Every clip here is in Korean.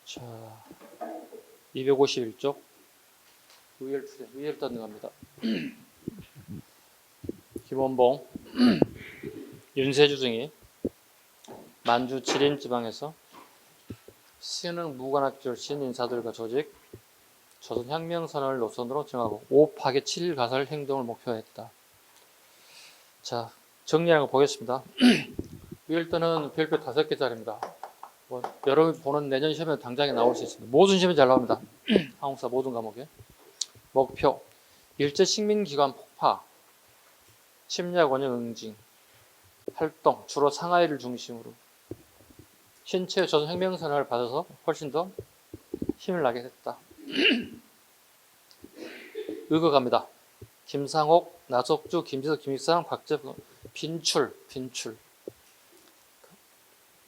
자, 251쪽 위열 뜯는 겁니다. 김원봉 윤세주 등이 만주 지린 지방에서 신흥 무관학절신 인사들과 조직 조선 혁명선언을 노선으로 정하고 5파괴 7일 가설 행동을 목표했다. 자, 정리하는 거 보겠습니다. 위열도는 별표 5개짜리입니다. 여러분이 보는 내년 시험에 당장에 나올 수 있습니다. 모든 시험에 잘 나옵니다. 한국사 모든 과목에. 목표 일제 식민기관 폭파, 침략 원형 응징, 활동 주로 상하이를 중심으로 신체의 조선 혁명선언을 받아서 훨씬 더 힘을 나게 됐다. 의거갑니다. 김상옥, 나석주, 김지석, 김익상, 박재범, 빈출.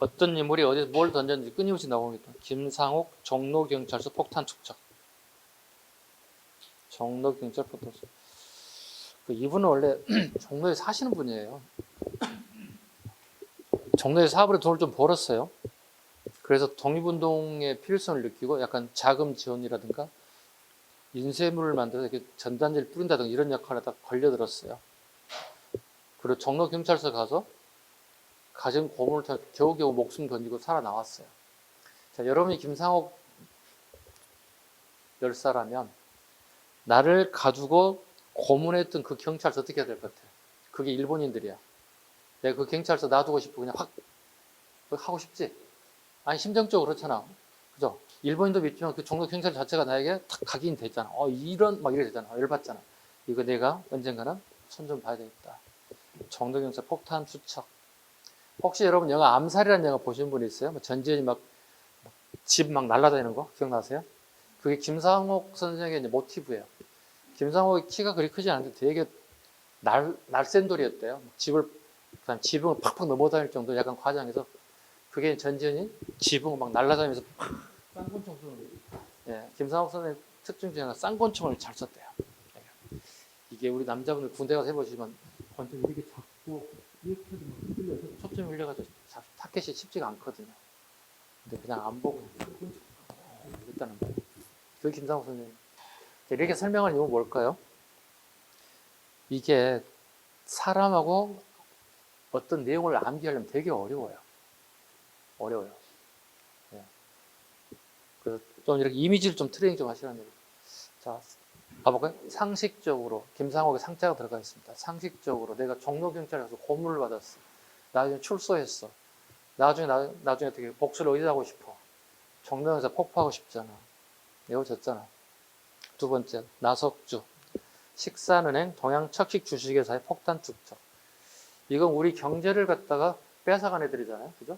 어떤 인물이 어디서 뭘 던졌는지 끊임없이 나옵니다. 김상옥, 종로경찰서 폭탄 축적. 종로경찰 폭탄 축적. 이분은 원래 종로에 사시는 분이에요. 종로에 사업으로 돈을 좀 벌었어요. 그래서 독립운동의 필요성을 느끼고 약간 자금 지원이라든가 인쇄물을 만들어서 이렇게 전단지를 뿌린다든가 이런 역할을 하다 걸려들었어요. 그리고 종로경찰서 가서 가진 고문을 통해 겨우겨우 목숨 던지고 살아나왔어요. 자, 여러분이 김상옥 열사라면 나를 가두고 고문했던 그 경찰서 어떻게 해야 될 것 같아요? 그게 일본인들이야. 내가 그 경찰서 놔두고 싶고 그냥 확 하고 싶지? 아니 심정적으로 그렇잖아. 그죠? 일본인도 믿지만 그 종로 경찰 자체가 나에게 탁 각인이 됐잖아. 이런 막 이래 되잖아. 열받잖아. 이거 내가 언젠가는 손 좀 봐야 되겠다. 종로 경찰 폭탄 투척. 혹시 여러분 영화 암살이라는 영화 보신 분 있어요? 전지현이 막 집 막 날아다니는 거 기억나세요? 그게 김상옥 선생의 모티브예요. 김상옥의 키가 그리 크지 않은데 되게 날쌘 돌이었대요. 집을 그냥 지붕을 팍팍 넘어다닐 정도 약간 과장해서 그게 전지현이 지붕을 막 날아다니면서 쌍권총 쏘는 거예요. 예, 김상옥 선생의 특징 중에 하나 쌍권총을 잘 썼대요. 이게 우리 남자분들 군대 가서 해보시면 권총 이렇게 잡고 이렇게 흔들려서 초점이 흘려가지고 타켓이 쉽지가 않거든요. 근데 그냥 안 보고 했다는 거예요. 그 김상옥 선생님. 이렇게 설명한 이유는 뭘까요? 이게 사람하고 어떤 내용을 암기하려면 되게 어려워요. 예. 그래서 좀 이렇게 이미지를 좀 트레이닝 좀 하시라는 얘기. 자, 가볼까요? 상식적으로 김상옥의 상자가 들어가 있습니다. 상식적으로 내가 종로경찰에 가서 고문을 받았어. 나중에 출소했어. 나중에 어떻게 복수를 어디다 하고 싶어? 종로에서 폭파하고 싶잖아. 외워졌잖아. 두 번째, 나석주. 식산은행 동양척식 주식회사의 폭탄 축적. 이건 우리 경제를 갖다가 뺏어간 애들이잖아요. 그죠?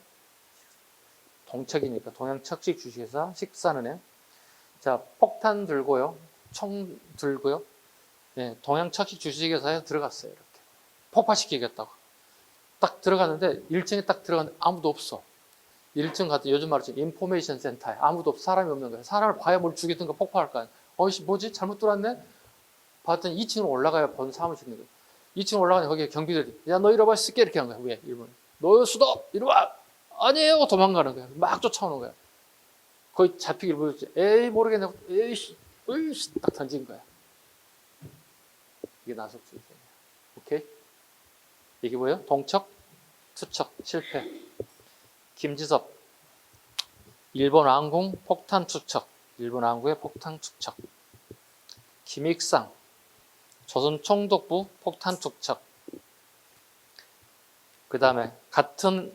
동척이니까 동양척식 주식회사 식산은행. 자, 폭탄 들고요. 총 들고요. 네, 동양척식 주식회사에 들어갔어요. 이렇게. 폭파시키겠다고. 딱 들어갔는데 1층에 딱 들어갔는데 아무도 없어. 1층 가서 요즘 말로 인포메이션 센터에 아무도 없어. 사람이 없는 거야. 사람을 봐야 뭘 죽이든가 폭파할 거 아니야. 어이씨 뭐지? 잘못 들어왔네? 봤더니 2층으로 올라가야 본 사무실 있는 거야. 2층 올라가니 거기에 경비들이 야 너 이리 와봐 쓸게 이렇게 한 거야. 왜? 일본 너 수도 이리 와! 아니에요 도망가는 거야. 막 쫓아오는 거야. 거의 잡히길 보였지. 에이 모르겠네. 에이씨 딱 던진 거야. 이게 나석주의자. 오케이? 이게 뭐예요? 동척, 투척, 실패. 김지섭, 일본 항공 폭탄 투척. 일본 항공의 폭탄 투척. 김익상, 조선 총독부 폭탄 투척. 그 다음에 같은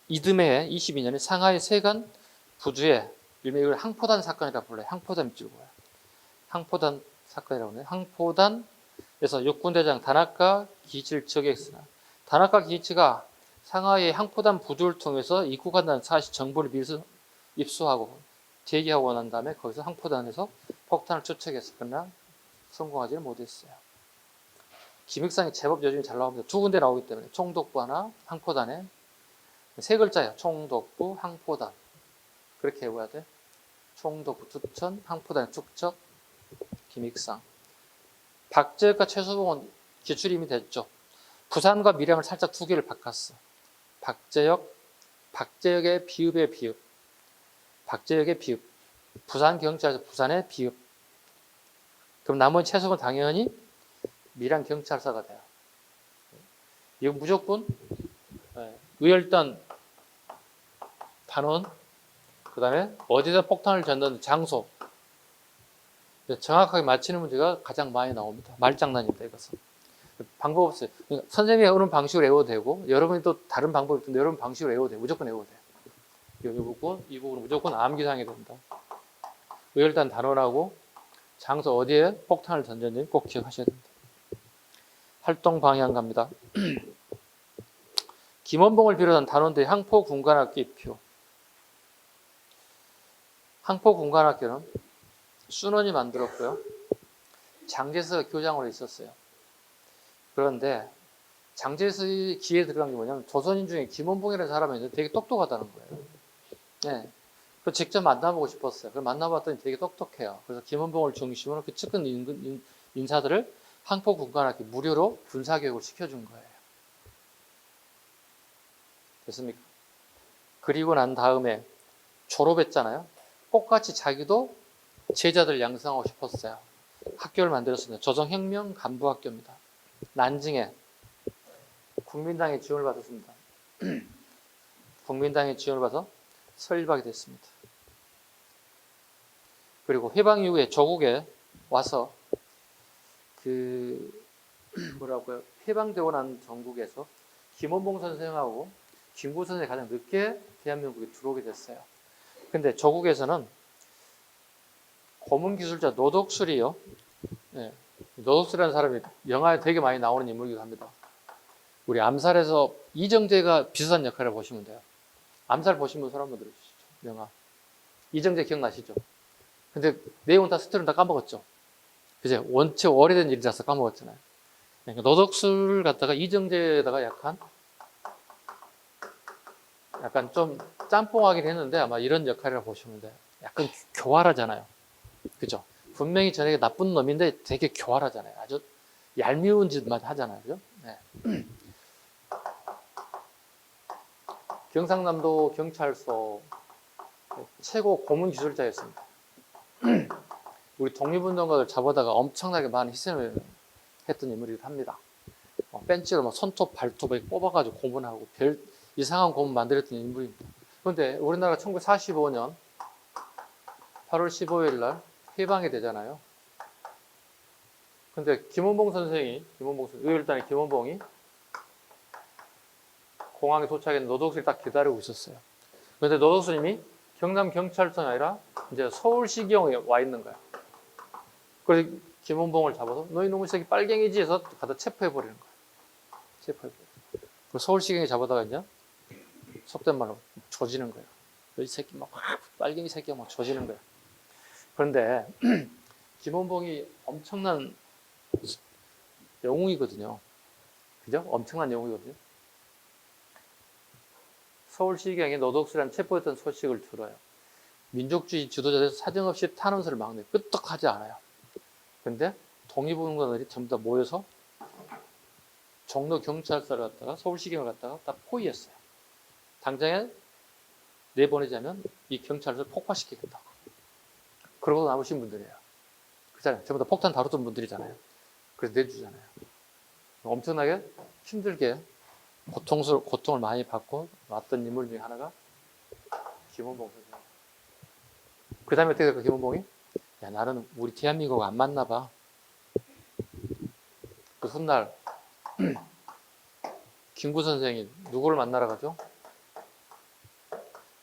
이듬해 22년에 상하이 세관 부주에 일명 이걸 항포단 사건이라고 불러요. 항포단 입질고요. 항포단 사건이라고 해요. 항포단에서 육군대장 다나카 기이치를 지역했으나 다나카 기이치가 상하이의 항포단 부두를 통해서 입국한다는 사실 정보를 미리 입수하고 제기하고 난 다음에 거기서 항포단에서 폭탄을 투척했어. 그러나 성공하지는 못했어요. 김익상이 제법 요즘에 잘 나옵니다. 두 군데 나오기 때문에 총독부 하나, 항포단에 세 글자예요. 총독부, 항포단. 그렇게 외워야 돼. 총독부, 투천, 항포단, 축척, 김익상. 박재혁과 최수봉은 기출이 이미 됐죠. 부산과 밀양을 살짝 두 개를 바꿨어. 박재혁의 비읍의 비읍. 박재혁의 비읍, 부산경찰서 부산의 비읍. 그럼 나머지 채석은 당연히 밀양경찰서가 돼요. 이거 무조건 의열단 단원, 그 다음에 어디서 폭탄을 졌는 장소, 정확하게 맞히는 문제가 가장 많이 나옵니다. 말장난입니다, 이것은. 방법 없어요. 그러니까 선생님이 어느 방식으로 외워도 되고, 여러분이 또 다른 방법이 있는데, 여러분 방식으로 외워도 돼요. 무조건 외워도 돼요. 이 부분은 무조건 암기상이 됩니다. 의열단 단원하고 장소 어디에 폭탄을 던졌는지 꼭 기억하셔야 됩니다. 활동 방향 갑니다. 김원봉을 비롯한 단원들이 항포군관학교 입표. 항포군관학교는 순원이 만들었고요. 장제스가 교장으로 있었어요. 그런데 장제스의 기에 들어간 게 뭐냐면 조선인 중에 김원봉이라는 사람이 있는데 되게 똑똑하다는 거예요. 네. 그 직접 만나보고 싶었어요. 그걸 만나봤더니 되게 똑똑해요. 그래서 김원봉을 중심으로 그 측근 인사들을 항포군관학교 무료로 군사교육을 시켜준 거예요. 됐습니까? 그리고 난 다음에 졸업했잖아요. 똑같이 자기도 제자들 양성하고 싶었어요. 학교를 만들었습니다. 조정혁명 간부학교입니다. 난징에 국민당의 지원을 받았습니다. 국민당의 지원을 받아서 설립하게 됐습니다. 그리고 해방 이후에 조국에 와서 해방되고 난 전국에서 김원봉 선생하고 김구 선생이 가장 늦게 대한민국에 들어오게 됐어요. 근데 조국에서는 고문기술자 노덕술이요. 네. 노덕술이라는 사람이 영화에 되게 많이 나오는 인물이기도 합니다. 우리 암살에서 이정재가 비슷한 역할을 보시면 돼요. 암살 보신 분 손 한번 들어주시죠. 영화. 이정재 기억나시죠? 근데 내용은 다 스토리는 다 까먹었죠. 그죠? 원체 오래된 일이라서 까먹었잖아요. 그러니까 노덕술 갖다가 이정재에다가 약간 좀 짬뽕하긴 했는데 아마 이런 역할이라고 보시면 돼요. 약간 교활하잖아요. 그죠? 분명히 저녁에 나쁜 놈인데 되게 교활하잖아요. 아주 얄미운 짓만 하잖아요. 그죠? 네. 경상남도 경찰서 최고 고문 기술자였습니다. 우리 독립운동가들 잡아다가 엄청나게 많은 희생을 했던 인물이기도 합니다. 벤치로 막 손톱, 발톱 뽑아가지고 고문하고 별 이상한 고문 만들었던 인물입니다. 그런데 우리나라가 1945년 8월 15일 날 해방이 되잖아요. 근데 의열단의 김원봉이 공항에 도착했는데 노덕술이 딱 기다리고 있었어요. 그런데 노덕술님이 경남경찰서가 아니라 이제 서울시경에 와 있는 거야. 그래서 김원봉을 잡아서 너희 놈의 새끼 빨갱이지 해서 가다 체포해버리는 거야. 체포해버려. 서울시경에 잡아다가 이제 속된 말로 조지는 거예요. 너희 새끼 막 빨갱이 새끼가 막 조지는 거야. 그런데 김원봉이 엄청난 영웅이거든요. 그죠? 엄청난 영웅이거든요. 서울시경에 노덕술이라는 체포했던 소식을 들어요. 민족주의 지도자들에서 사정없이 탄원서를 막 내요. 끄떡하지 않아요. 근데 독립운동가들이 전부 다 모여서 종로 경찰서를 갔다가 서울시경을 갔다가 다 포위했어요. 당장에 내보내자면 이 경찰서를 폭파시키겠다고. 그러고 남으신 분들이에요. 그잖아요. 전부 다 폭탄 다루던 분들이잖아요. 그래서 내주잖아요. 엄청나게 힘들게 고통을 많이 받고 왔던 인물 중에 하나가 김원봉 선생. 그 다음에 어떻게 될까, 김원봉이? 야, 나는 우리 대한민국 안 맞나 봐. 그 훗날 김구 선생이 누구를 만나러 가죠?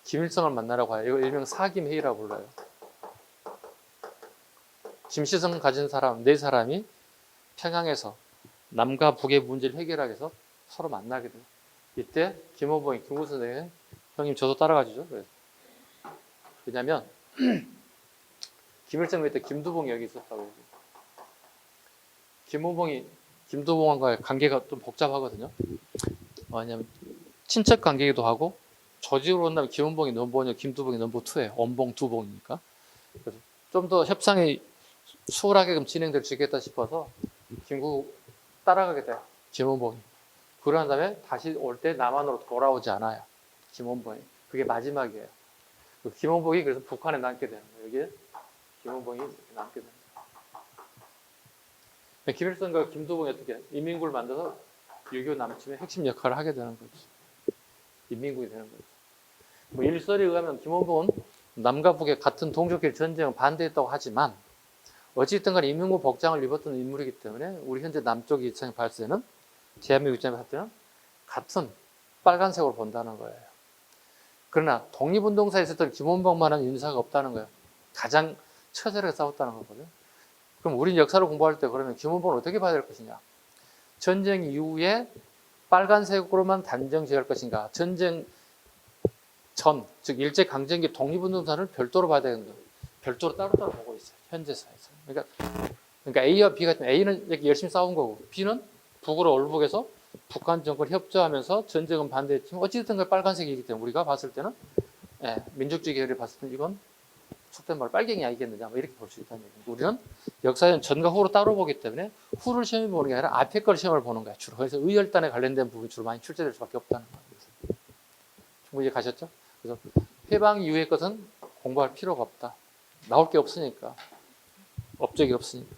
김일성을 만나러 가요. 이거 일명 사김회의라고 불러요. 김시성 가진 사람, 네 사람이 평양에서 남과 북의 문제를 해결하기 위해서 서로 만나게 돼요. 이때 김원봉이 김구 선생이 형님 저도 따라가시죠. 왜냐면 김일성 밑에 김두봉이 여기 있었다고. 김원봉이 김두봉과의 관계가 좀 복잡하거든요. 왜냐면 친척 관계이기도 하고 조직으로 본다면 김원봉이 넘버 1, 김두봉이 넘버 2예요. 원봉 두봉이니까. 그래서 좀 더 협상이 수월하게 진행될 수 있겠다 싶어서 김구 따라가게 돼요. 김원봉이. 그러한 다음에 다시 올 때 남한으로 돌아오지 않아요. 김원봉이. 그게 마지막이에요. 그 김원봉이 그래서 북한에 남게 되는 거예요. 여기에 김원봉이 남게 되는 거예요. 김일성과 김두봉이 어떻게 인민군을 만들어서 6.25 남침의 핵심 역할을 하게 되는 거죠. 인민군이 되는 거죠. 뭐 일설에 의하면 김원봉은 남과 북의 같은 동족끼리 전쟁을 반대했다고 하지만 어찌됐든 간에 인민군 복장을 입었던 인물이기 때문에 우리 현재 남쪽 입장에 봤을 때는 대한민국 입장에 봤을 때는 같은 빨간색으로 본다는 거예요. 그러나 독립운동사에 있었던 김원봉만한 인사가 없다는 거예요. 가장 처절하게 싸웠다는 거거든요. 그럼 우리는 역사를 공부할 때 그러면 김원봉을 어떻게 봐야 될 것이냐? 전쟁 이후에 빨간색으로만 단정 지을 것인가? 전쟁 전, 즉 일제강점기 독립운동사를 별도로 봐야 되는 거예요. 별도로 따로따로 보고 있어요. 현재사에서. 그러니까 A와 B가 있으면 A는 이렇게 열심히 싸운 거고 B는 북으로 얼북해서 북한 정권 협조하면서 전쟁은 반대했지만 어찌됐든 그 빨간색이기 때문에 우리가 봤을 때는 민족주의 계열을 봤을 때는 이건 속된 말 빨갱이 아니겠느냐 뭐 이렇게 볼 수 있다는 얘기입니다. 우리는 역사는 전과 후로 따로 보기 때문에 후를 시험해 보는 게 아니라 앞에 걸 시험을 보는 거예요. 주로. 그래서 의열단에 관련된 부분이 주로 많이 출제될 수밖에 없다는 거예요. 충분히 가셨죠? 그래서 해방 이후의 것은 공부할 필요가 없다. 나올 게 없으니까. 업적이 없으니까.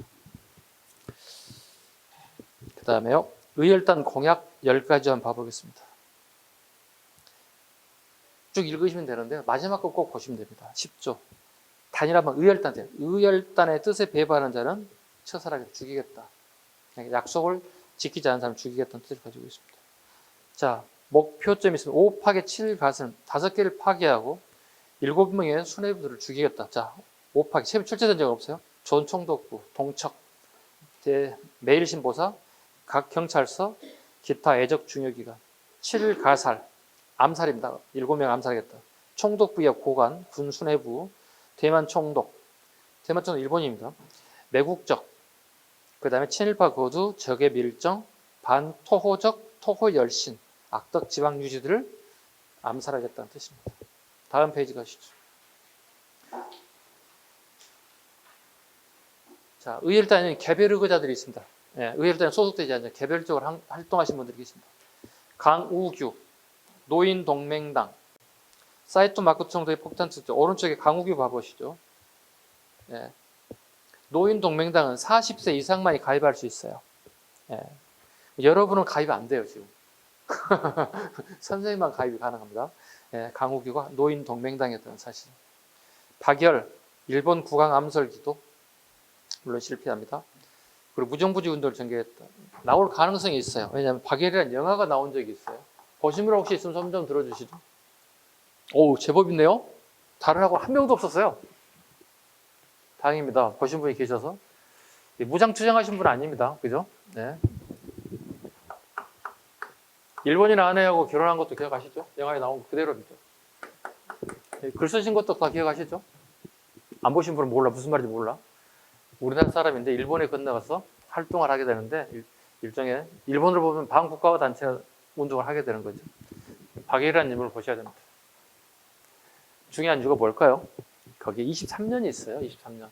그 다음에요. 의열단 공약 10가지 한번 봐보겠습니다. 쭉 읽으시면 되는데 마지막 거 꼭 보시면 됩니다. 10조. 단일화만 의열단. 의열단의 뜻에 배반하는 자는 처살하게 죽이겠다. 약속을 지키지 않은 사람을 죽이겠다는 뜻을 가지고 있습니다. 자, 목표점이 있습니다. 5 파괴 7 가슴 5개를 파괴하고 7명의 수뇌부들을 죽이겠다. 자, 5 파괴. 출제된 적 없어요? 조총독부, 동척, 매일신보사, 각 경찰서, 기타 애적 중요기관. 7 가살, 암살입니다. 7명 암살하겠다. 총독부역 고관, 군 수뇌부, 대만 총독. 대만 총독 일본입니다. 매국적, 그 다음에 친일파 거두, 적의 밀정, 반토호적, 토호열신, 악덕 지방 유지들을 암살하겠다는 뜻입니다. 다음 페이지 가시죠. 자, 의열단에는 개별 의거자들이 있습니다. 의열단에 소속되지 않는 개별적으로 활동하신 분들이 계십니다. 강우규, 노인동맹당, 사이토 마크 총독의 폭탄 특조. 오른쪽에 강우규 봐보시죠. 노인동맹당은 40세 이상만이 가입할 수 있어요. 여러분은 가입 안 돼요, 지금. 선생님만 가입이 가능합니다. 강우규가 노인동맹당이었다는 사실. 박열, 일본 국왕 암살 기도. 물론 실패합니다. 그리고 무정부주의 운동을 전개했다. 나올 가능성이 있어요. 왜냐하면 박열이라는 영화가 나온 적이 있어요. 보신 분 혹시 있으면 손 좀 들어주시죠. 오, 제법 있네요. 다른 학원 한 명도 없었어요. 다행입니다. 보신 분이 계셔서. 무장투쟁하신 분 아닙니다. 그죠? 네. 일본인 아내하고 결혼한 것도 기억하시죠? 영화에 나온 거 그대로입니다. 글 쓰신 것도 다 기억하시죠? 안 보신 분은 몰라. 무슨 말인지 몰라. 우리나라 사람인데 일본에 건너가서 활동을 하게 되는데 일종의 일본으로 보면 반국가와 단체 운동을 하게 되는 거죠. 박예리라는 인물을 보셔야 됩니다. 중요한 이유가 뭘까요? 거기에 23년이 있어요. 23년.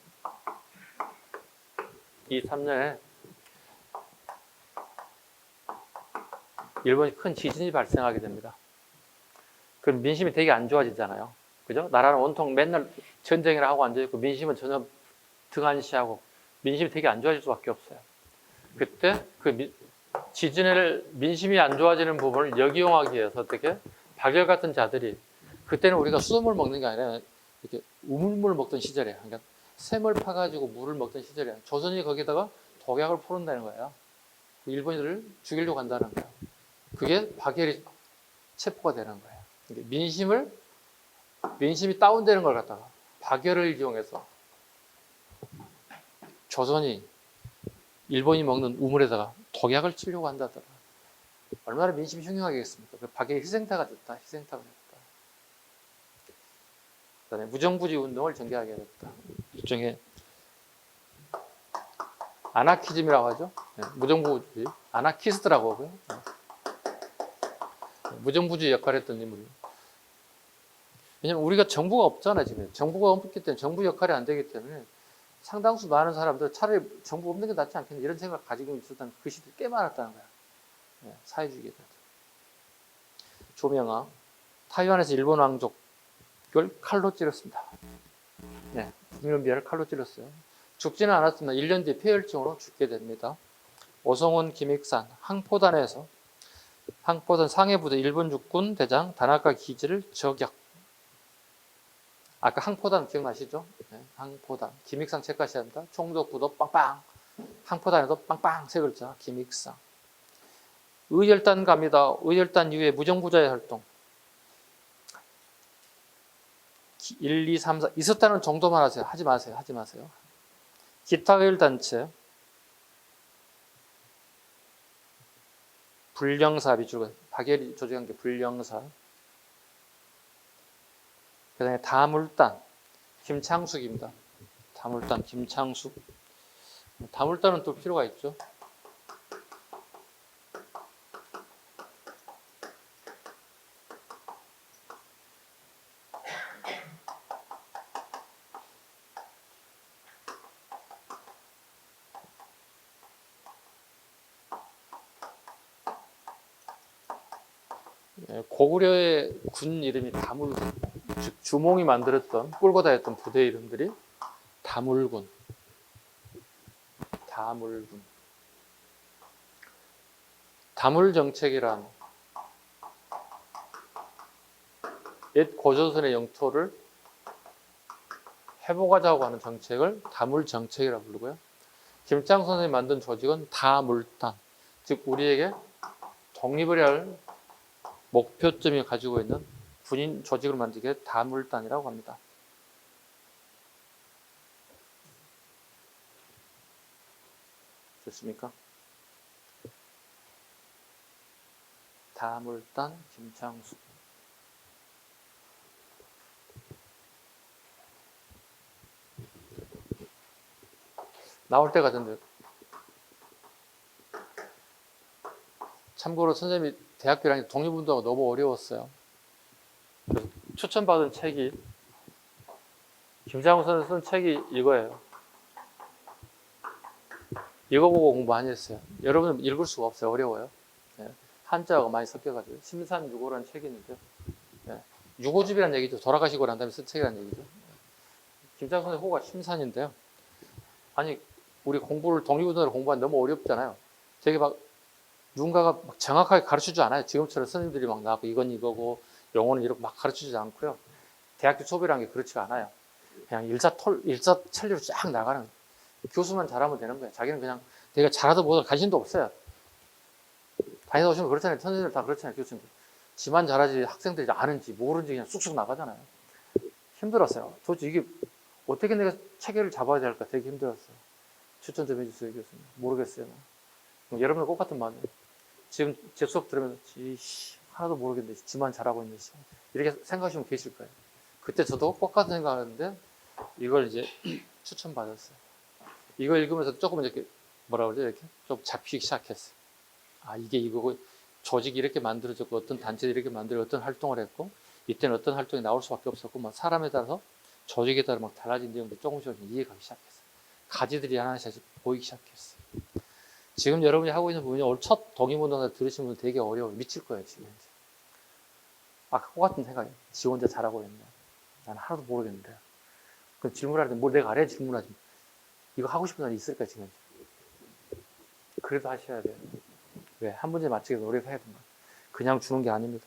23년에 일본이 큰 지진이 발생하게 됩니다. 그럼 민심이 되게 안 좋아지잖아요. 그죠? 나라는 온통 맨날 전쟁이라 하고 앉아있고 민심은 전혀 등한시하고 민심이 되게 안 좋아질 수밖에 없어요. 그때 그 지진을 민심이 안 좋아지는 부분을 역이용하기 위해서 어떻게 박열 같은 자들이 그때는 우리가 수돗물 먹는 게 아니라 이렇게 우물물 먹던 시절이에요. 그러니까 샘을 파가지고 물을 먹던 시절이에요. 조선이 거기다가 독약을 풀어낸다는 거예요. 일본인들을 죽이려고 한다는 거예요. 그게 박열이 체포가 되는 거예요. 민심이 다운되는 걸 갖다가 박열을 이용해서 조선이 일본이 먹는 우물에다가 독약을 치려고 한다더라. 얼마나 민심이 흉흉하겠습니까? 박열이 희생타가 됐다. 희생타가 됐다. 그다음에 무정부주의 운동을 전개하게 됐다. 일종의 아나키즘이라고 하죠. 무정부주의, 아나키스트라고 하고요. 무정부주의 역할을 했던 인물이에요. 왜냐면 우리가 정부가 없잖아요, 지금. 정부가 없기 때문에 정부 역할이 안 되기 때문에 상당수 많은 사람들 차라리 정부 없는 게 낫지 않겠냐 이런 생각을 가지고 있었던 그 시대에 꽤 많았다는 거야. 사회주의가. 조명아, 타이완에서 일본 왕족 이걸 칼로 찔렀습니다. 네, 김윤비아를 칼로 찔렀어요. 죽지는 않았지만 1년 뒤에 폐혈증으로 죽게 됩니다. 오성훈, 김익산, 항포단에서 항포단 상해부대 일본 육군 대장 다나카 기지를 저격. 아까 항포단 기억나시죠? 네, 항포단. 김익상 체크하셔야 합니다. 총독부도 빵빵. 항포단에도 빵빵 세 글자. 김익상. 의열단 갑니다. 의열단 이후에 무정부자의 활동. 1, 2, 3, 4 있었다는 정도만 하세요. 하지 마세요. 하지 마세요. 기타 의열단체. 불령사 비주가 박예리 조직한 게 불령사. 그 다음에 다물단 김창숙입니다. 다물단 김창숙. 다물단은 또 필요가 있죠. 고구려의 군 이름이 다물군, 즉 주몽이 만들었던 끌고 다녔던 부대 이름들이 다물군, 다물군. 다물정책이란 옛 고조선의 영토를 회복하자고 하는 정책을 다물정책이라고 부르고요. 김창 선생이 만든 조직은 다물단, 즉 우리에게 독립을 할 목표점이 가지고 있는 군인 조직을 만들게 다물단이라고 합니다. 됐습니까? 다물단 김창수. 나올 때 같은데. 참고로 선생님이 대학교 1학년 독립운동가 너무 어려웠어요. 그래서 추천받은 책이 김장훈 선생님 쓴 책이 이거예요. 이거 보고 공부 많이 했어요. 여러분은 읽을 수가 없어요. 어려워요. 네. 한자가 많이 섞여가지고. 심산유고라는 책이 있는데요. 네. 유고집이라는 얘기죠. 돌아가시고 난 다음에 쓴 책이라는 얘기죠. 김장훈 선생님 호가 심산인데요. 아니 우리 공부를 독립운동을 공부하면 너무 어렵잖아요. 되게 막 누군가가 막 정확하게 가르쳐주지 않아요. 지금처럼 선생님들이 막 나하고 이건 이거고 용어는 이렇게 막 가르쳐주지 않고요. 대학교 초보라는 게 그렇지가 않아요. 그냥 일사천리로 쫙 나가는 거예요. 교수만 잘하면 되는 거예요. 자기는 그냥 내가 잘하든 못하든 관심도 없어요. 다니다 오시면 그렇잖아요. 선생님들 다 그렇잖아요. 교수님들. 지만 잘하지 학생들이 아는지 모르는지 그냥 쑥쑥 나가잖아요. 힘들었어요. 도대체 이게 어떻게 내가 체계를 잡아야 될까 되게 힘들었어요. 추천 좀 해주세요, 교수님. 모르겠어요. 여러분도 똑같은 마음이에요. 지금 제 수업 들으면 하나도 모르겠는데 지만 잘하고 있는 시 이렇게 생각하시면 계실 거예요. 그때 저도 똑같은 생각하는데 이걸 이제 추천받았어요. 이걸 읽으면서 조금 이렇게 뭐라 그러죠? 이렇게 좀 잡히기 시작했어요. 아 이게 이거고 조직이 이렇게 만들어졌고 어떤 단체들이 이렇게 만들어 어떤 활동을 했고 이때는 어떤 활동이 나올 수밖에 없었고 막 사람에 따라서 조직에 따라 막 달라진 내용도 조금씩 이해가기 시작했어요. 가지들이 하나씩 보이기 시작했어요. 지금 여러분이 하고 있는 부분이 오늘 첫 독립운동을 들으신 분들 되게 어려워요. 미칠 거예요, 지금. 아까 똑같은 생각이에요. 지 혼자 잘하고 있네. 나는 하나도 모르겠는데. 그럼 질문할 때 뭘 내가 알아야 질문하지. 이거 하고 싶은 사람이 있을까, 지금? 그래도 하셔야 돼요. 왜? 한 문제 맞추기 노력해야 된다. 그냥 주는 게 아닙니다.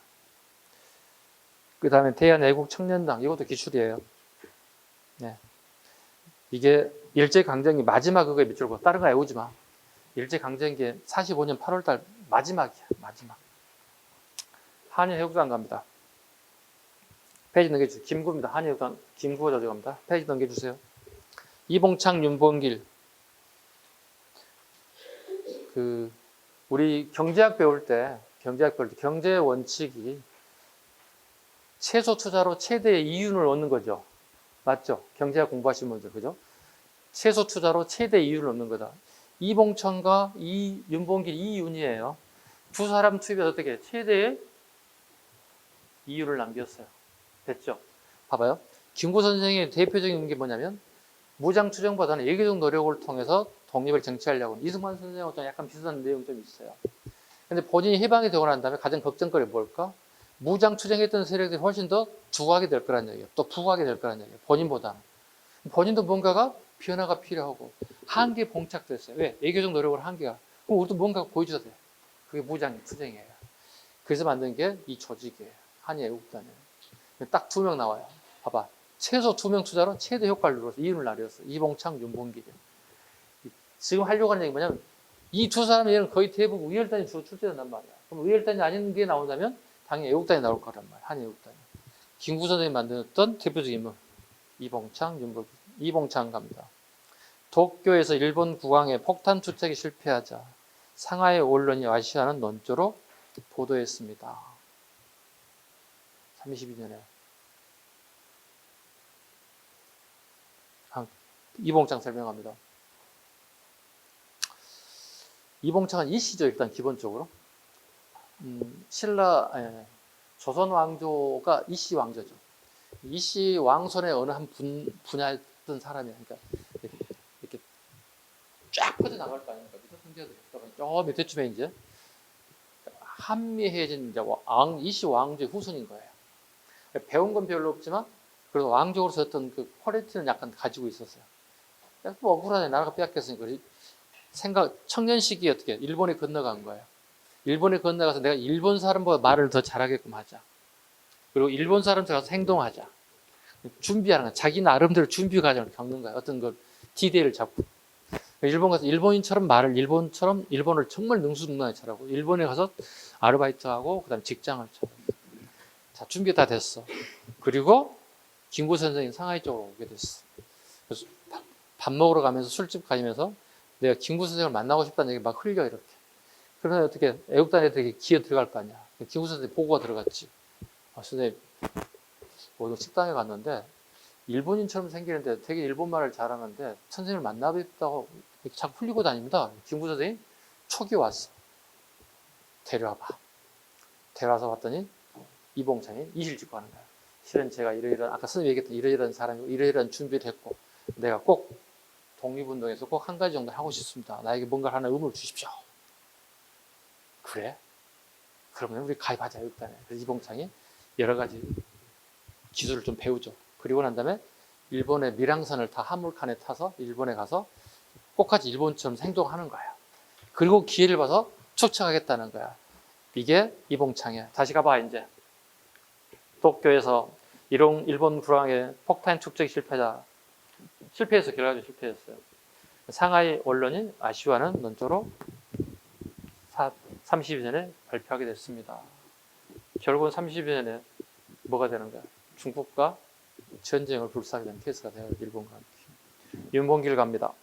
그 다음에 대한애국청년당. 이것도 기출이에요. 네. 이게 일제강점기 마지막 그거에 밑줄고 다른 거 외우지 마. 일제강점기 45년 8월달 마지막이야. 마지막. 한일해국단 갑니다. 페이지 넘겨주세요. 김구입니다. 한일해국단 김구가 저장합니다. 페이지 넘겨주세요. 이봉창, 윤봉길. 우리 경제학 배울 때 경제 원칙이 최소 투자로 최대의 이윤을 얻는 거죠. 맞죠? 경제학 공부하신 분들, 그죠? 최소 투자로 최대의 이윤을 얻는 거다. 이봉천과 윤봉길 이윤이에요. 두 사람 투입해서 어떻게 최대의 이윤을 남겼어요. 됐죠? 봐봐요. 김구 선생의 대표적인 게 뭐냐면 무장투쟁보다는 예교적 노력을 통해서 독립을 쟁취하려고 하는 이승만 선생하고 좀 약간 비슷한 내용이 좀 있어요. 근데 본인이 해방이 되고 난 다음에 가장 걱정거리 뭘까? 무장 투쟁했던 세력들이 훨씬 더 두하게 될 거란 얘기예요. 또 부하게 될 거란 얘기예요. 본인보다는. 본인도 뭔가가 변화가 필요하고 한계에 봉착됐어요. 왜? 외교적 노력을 한계가. 그럼 우리도 뭔가 보여줘야 돼요. 그게 무장 투쟁이에요. 그래서 만든 게 이 조직이에요. 한일애국단이에요. 딱 2명 나와요. 봐봐. 최소 2명 투자로 최대 효과를 누려서 이윤을 나렸어. 이봉창, 윤봉길이. 지금 하려고 하는 얘기 뭐냐면 이 두 사람이 거의 대부분 의열단이 주로 출제된단 말이야. 그럼 의열단이 아닌 게 나온다면 당연히 애국단이 나올 거란 말이야. 한일애국단이. 김구 선생이 만들었던 대표적인 인물. 이봉창, 윤봉길. 이봉창 갑니다. 도쿄에서 일본 국왕의 폭탄 투척에 실패하자 상하이 언론이 아시아는 논조로 보도했습니다. 32년에. 이봉창 설명합니다. 이봉창은 이씨죠, 일단 기본적으로. 조선 왕조가 이씨 왕조죠. 이씨 왕손의 어느 한 분야였던 사람이야. 그러니까 이렇게 쫙 퍼져나갈 거 아닙니까? 밑에 형제들. 저 밑에쯤에 이제 한미해진 이제 이씨 왕조의 후손인 거예요. 배운 건 별로 없지만 그래도 왕족으로 썼던 그 퀄리티는 약간 가지고 있었어요. 약간 억울하네. 나라가 빼앗겼으니까. 청년 시기에 어떻게 일본에 건너간 거예요. 일본에 건너가서 내가 일본 사람보다 말을 더 잘하게끔 하자. 그리고 일본 사람들 가서 행동하자. 준비하는 거야. 자기 나름대로 준비 과정을 겪는 거야. 어떤 걸 디테일을 잡고. 일본 가서 일본인처럼 일본을 정말 능수능란하게 잘하고 일본에 가서 아르바이트하고 그다음에 직장을 찾고. 자, 준비 다 됐어. 그리고 김구 선생이 상하이 쪽으로 오게 됐어. 그래서 밥 먹으러 가면서 술집 가면서 내가 김구 선생을 만나고 싶다는 얘기 막 흘려 이렇게. 그러면 어떻게 애국단에 되게 기어 들어갈 거 아니야. 김구 선생 보고가 들어갔지. 선생님, 오늘 식당에 갔는데 일본인처럼 생기는데 되게 일본말을 잘하는데 선생님을 만나 뵙다고 자꾸 흘리고 다닙니다. 김구 선생이 촉이 왔어. 데려와봐. 데려와서 봤더니 이봉창이 이실직고 하는 거야. 실은 제가 이러이러한 아까 선생님이 얘기했던 이러이러한 사람이고 이러이러한 준비를 했고 내가 꼭 독립운동에서 꼭 한 가지 정도 하고 싶습니다. 나에게 뭔가 하나 의무를 주십시오. 그래? 그러면 우리 가입하자. 일단에. 그래서 이봉창이 여러 가지 기술을 좀 배우죠. 그리고 난 다음에 일본의 밀항선을 다 화물칸에 타서 일본에 가서 똑같이 일본처럼 행동하는 거야. 그리고 기회를 봐서 축척하겠다는 거야. 이게 이봉창이야. 다시 가봐 이제. 도쿄에서 일본 국왕의 폭탄 축적이 실패해서 결과적으로 실패했어요. 상하이 언론인 아시아는 논조로 30여 년에 발표하게 됐습니다. 결국은 30여 년에 뭐가 되는 거야? 중국과 전쟁을 불사하게 되는 케이스가 돼요. 일본과 함께. 윤봉길 갑니다.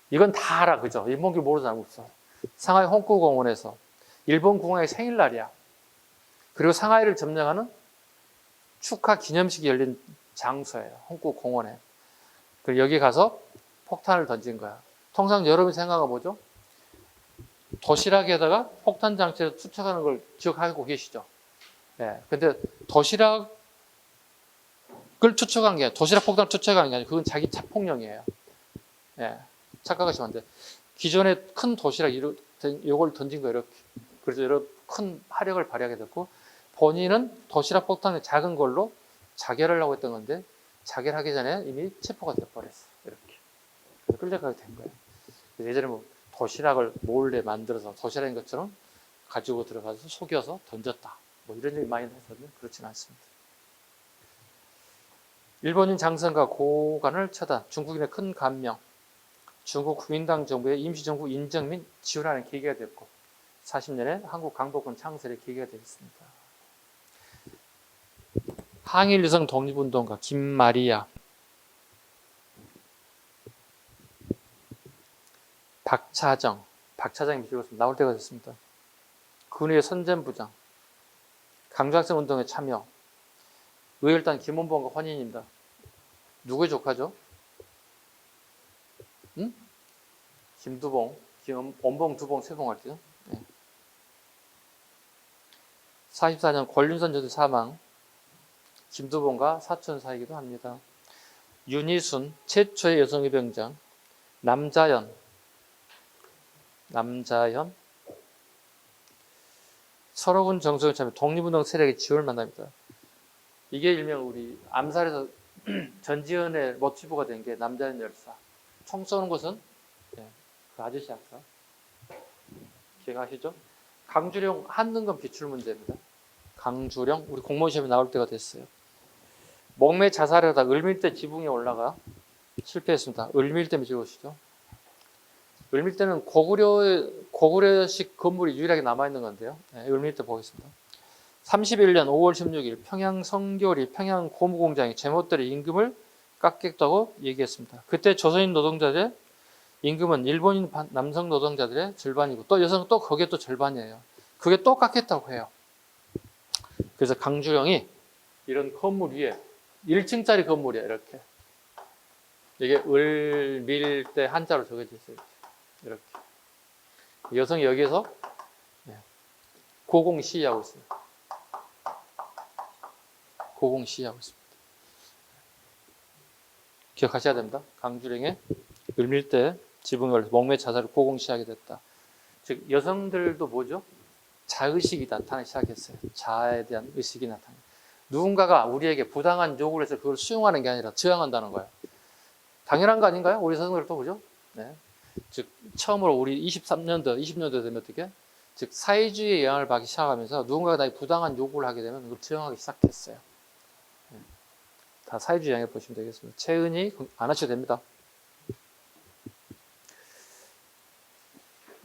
이건 다 알아, 그죠? 윤봉길 모르는 사람 없어. 상하이 홍구공원에서 일본 국왕의 생일날이야. 그리고 상하이를 점령하는 축하 기념식이 열린 장소예요. 홍구공원에. 그리고 여기 가서 폭탄을 던진 거야. 통상 여러분이 생각하면 뭐죠? 도시락에다가 폭탄 장치를 투척하는 걸 기억하고 계시죠? 네. 근데 도시락을 투척한 게 아니라, 도시락 폭탄을 투척한 게 아니라, 그건 자기 자폭령이에요. 네. 착각하시면 안 돼. 기존에 큰 도시락, 이걸 던진 거 이렇게. 그래서 이런 큰 화력을 발휘하게 됐고, 본인은 도시락 폭탄의 작은 걸로 자결을 하고 했던 건데, 자결하기 전에 이미 체포가 돼버렸어. 이렇게. 그래서 끌려가게 된 거예요. 예전에 뭐 도시락을 몰래 만들어서 도시락인 것처럼 가지고 들어가서 속여서 던졌다. 뭐 이런 얘기 많이 했었는데 그렇지는 않습니다. 일본인 장성과 고관을 처단, 중국인의 큰 감명, 중국 국민당 정부의 임시정부 인정 및 지원하는 계기가 됐고 40년에 한국 강복권 창설의 계기가 되었습니다. 항일 여성 독립운동가 김마리아, 박차장이 미치고 나올 때가 됐습니다. 근위의 선전부장, 강조학생 운동에 참여, 의열단 김원봉과 환인입니다. 누구의 조카죠? 응? 김두봉, 원봉, 두봉, 세봉 할게요. 네. 44년 권륜선 전투 사망, 김두봉과 사촌 사이기도 합니다. 윤희순, 최초의 여성의병장, 남자연, 서러운 정성을 참여 독립운동 세력의 지원을 만납니다. 이게 일명 우리 암살에서 전지현의 모티브가 된 게 남자인 열사. 총 쏘는 것은 그 아저씨 아까 기억하시죠? 강주령 한능건 비출 문제입니다. 강주령 우리 공무원 시험에 나올 때가 됐어요. 목매 자살하다 을밀대 지붕에 올라가 실패했습니다. 을밀대 찍으시죠. 을밀대는 고구려식 건물이 유일하게 남아있는 건데요. 을밀대 보겠습니다. 31년 5월 16일 평양 성교리 평양 고무공장이 제멋대로 임금을 깎겠다고 얘기했습니다. 그때 조선인 노동자들의 임금은 일본인 남성 노동자들의 절반이고 또 여성은 또 거기에 또 절반이에요. 그게 또 깎겠다고 해요. 그래서 강주령이 이런 건물 위에 1층짜리 건물이야 이렇게. 이게 을밀대 한자로 적혀져 있어요. 이렇게. 여성이 여기에서 고공시위하고 있습니다. 고공시위하고 있습니다. 기억하셔야 됩니다. 강주령의 을밀대 지붕에 올라서 목매 자살을 고공시하게 됐다. 즉 여성들도 뭐죠? 자의식이 나타나기 시작했어요. 자아에 대한 의식이 나타나요. 누군가가 우리에게 부당한 요구를 해서 그걸 수용하는 게 아니라 저항한다는 거예요. 당연한 거 아닌가요? 우리 여성들도 그죠? 네. 즉 처음으로 우리 23년도, 20년도 되면 어떻게? 즉 사회주의의 영향을 받기 시작하면서 누군가가 나에게 부당한 요구를 하게 되면 그걸 저항하기 시작했어요. 네. 다 사회주의 영향을 보시면 되겠습니다. 최은희 안 하셔도 됩니다.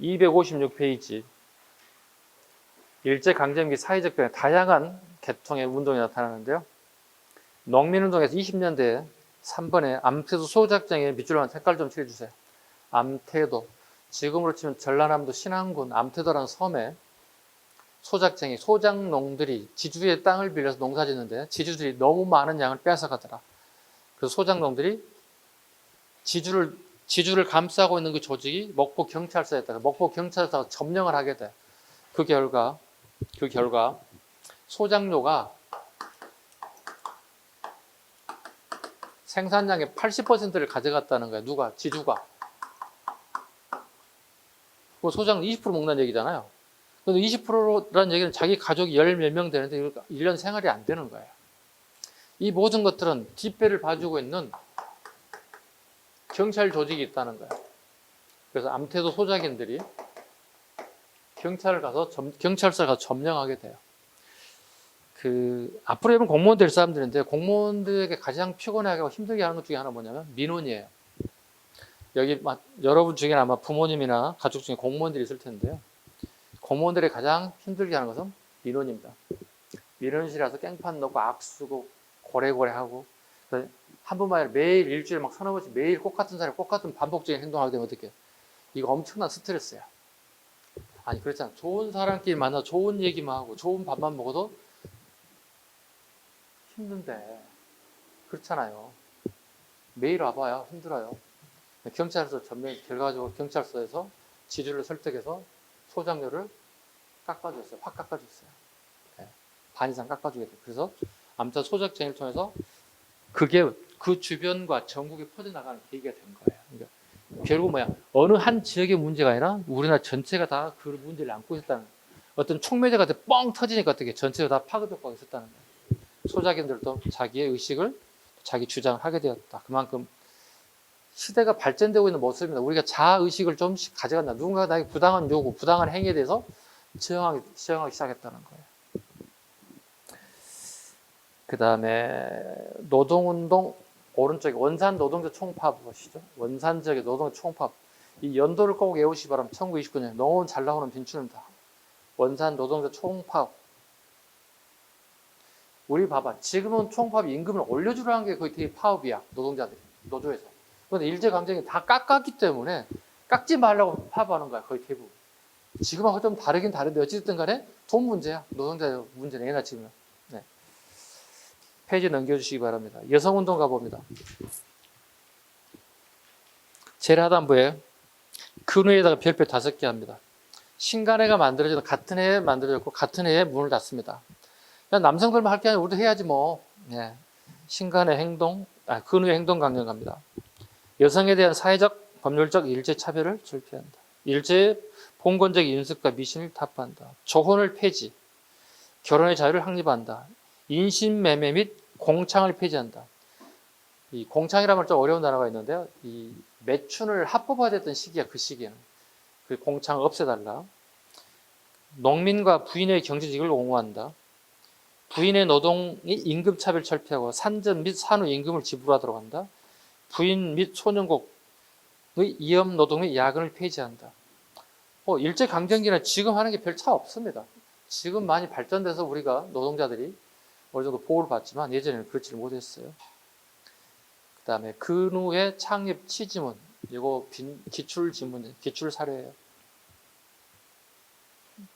256페이지 일제강점기 사회적 변화 다양한 계통의 운동이 나타나는데요. 농민운동에서 20년대에 3번에 암태도 소작장의 밑줄만 색깔 좀 칠해주세요. 암태도 지금으로 치면 전라남도 신안군 암태도라는 섬에 소작장이 소작농들이 지주의 땅을 빌려서 농사 짓는데 지주들이 너무 많은 양을 빼앗아가더라. 그래서 소작농들이 지주를 감싸고 있는 그 조직이 목포경찰서였다가 목포경찰서가 점령을 하게 돼. 그 결과 소작료가 생산량의 80%를 가져갔다는 거야. 누가? 지주가. 그 소작료 20% 먹는다는 얘기잖아요. 근데 20%라는 얘기는 자기 가족이 10몇 명 되는데 1년 생활이 안 되는 거예요. 이 모든 것들은 뒷배를 봐주고 있는 경찰 조직이 있다는 거예요. 그래서 암태도 소작인들이 경찰서를 가서 점령하게 돼요. 앞으로 해보면 공무원 될 사람들인데 공무원들에게 가장 피곤하고 힘들게 하는 것 중에 하나 뭐냐면 민원이에요. 여기 여러분 중에 아마 부모님이나 가족 중에 공무원들이 있을 텐데요. 공무원들이 가장 힘들게 하는 것은 민원입니다. 민원실에 가서 깽판 넣고 악수고 고래고래하고 한 번만 아니라 매일 일주일에 막 서너 번씩 매일 똑같은 사람이 똑같은 반복적인 행동을 하게 되면 어떡해? 이거 엄청난 스트레스야. 아니 그렇잖아. 좋은 사람끼리 만나 좋은 얘기만 하고 좋은 밥만 먹어도 힘든데 그렇잖아요. 매일 와봐야 힘들어요. 경찰서 전면 결과적으로 경찰서에서 지주를 설득해서 소장료를 깎아줬어요. 확 깎아줬어요. 네. 반 이상 깎아주게 돼요. 그래서 아무튼 소작쟁이를 통해서 그게 그 주변과 전국에 퍼져나가는 계기가 된 거예요. 그러니까 결국 뭐야? 어느 한 지역의 문제가 아니라 우리나라 전체가 다 그 문제를 안고 있었다는 거예요. 어떤 촉매제가 뻥 터지니까 어떻게 전체가 다 파급 효과가 있었다는 거예요. 소작인들도 자기의 의식을 자기 주장을 하게 되었다. 그만큼 시대가 발전되고 있는 모습입니다. 우리가 자아의식을 좀씩 가져간다. 누군가가 나에게 부당한 요구, 부당한 행위에 대해서 저항하기 시작했다는 거예요. 그 다음에 노동운동 오른쪽에 원산 노동자 총파업 보시죠. 원산 지역의 노동자 총파업. 이 연도를 꼭 외우시기 바랍니다. 1929년 너무 잘 나오는 빈출입니다. 원산 노동자 총파업. 우리 봐봐. 지금은 총파업 임금을 올려주라는 게 거의 되게 파업이야. 노동자들이. 노조에서. 그런데 일제강점기 다 깎았기 때문에 깎지 말라고 파업하는 거야. 거의 대부분. 지금하고 좀 다르긴 다른데 어찌됐든 간에 돈 문제야. 노동자 문제는 예나 지금은. 네. 페이지 넘겨주시기 바랍니다. 여성운동 가봅니다. 제일 하단부에 근후에다가 별표 5개 합니다. 신간회가 만들어져도 같은 해에 만들어졌고 같은 해에 문을 닫습니다. 남성들만 할 게 아니라 우리도 해야지 뭐. 네. 신간회 행동, 근후의 행동 강령 갑니다. 여성에 대한 사회적, 법률적 일제차별을 절폐한다. 일제의 봉건적 인습과 미신을 타파한다. 조혼을 폐지. 결혼의 자유를 확립한다. 인신매매 및 공창을 폐지한다. 이 공창이라는 말 좀 어려운 단어가 있는데요. 이 매춘을 합법화됐던 시기야, 그 시기에는. 그 공창을 없애달라. 농민과 부인의 경제직을 옹호한다. 부인의 노동이 임금차별 철폐하고 산전 및 산후 임금을 지불하도록 한다. 부인 및 소년국의 이업 노동 및 야근을 폐지한다. 일제강점기는 지금 하는 게 별 차 없습니다. 지금 많이 발전돼서 우리가 노동자들이 어느 정도 보호를 받지만 예전에는 그렇지 못했어요. 그 다음에 근후의 창립 취지문, 이거 기출지문, 기출사례예요.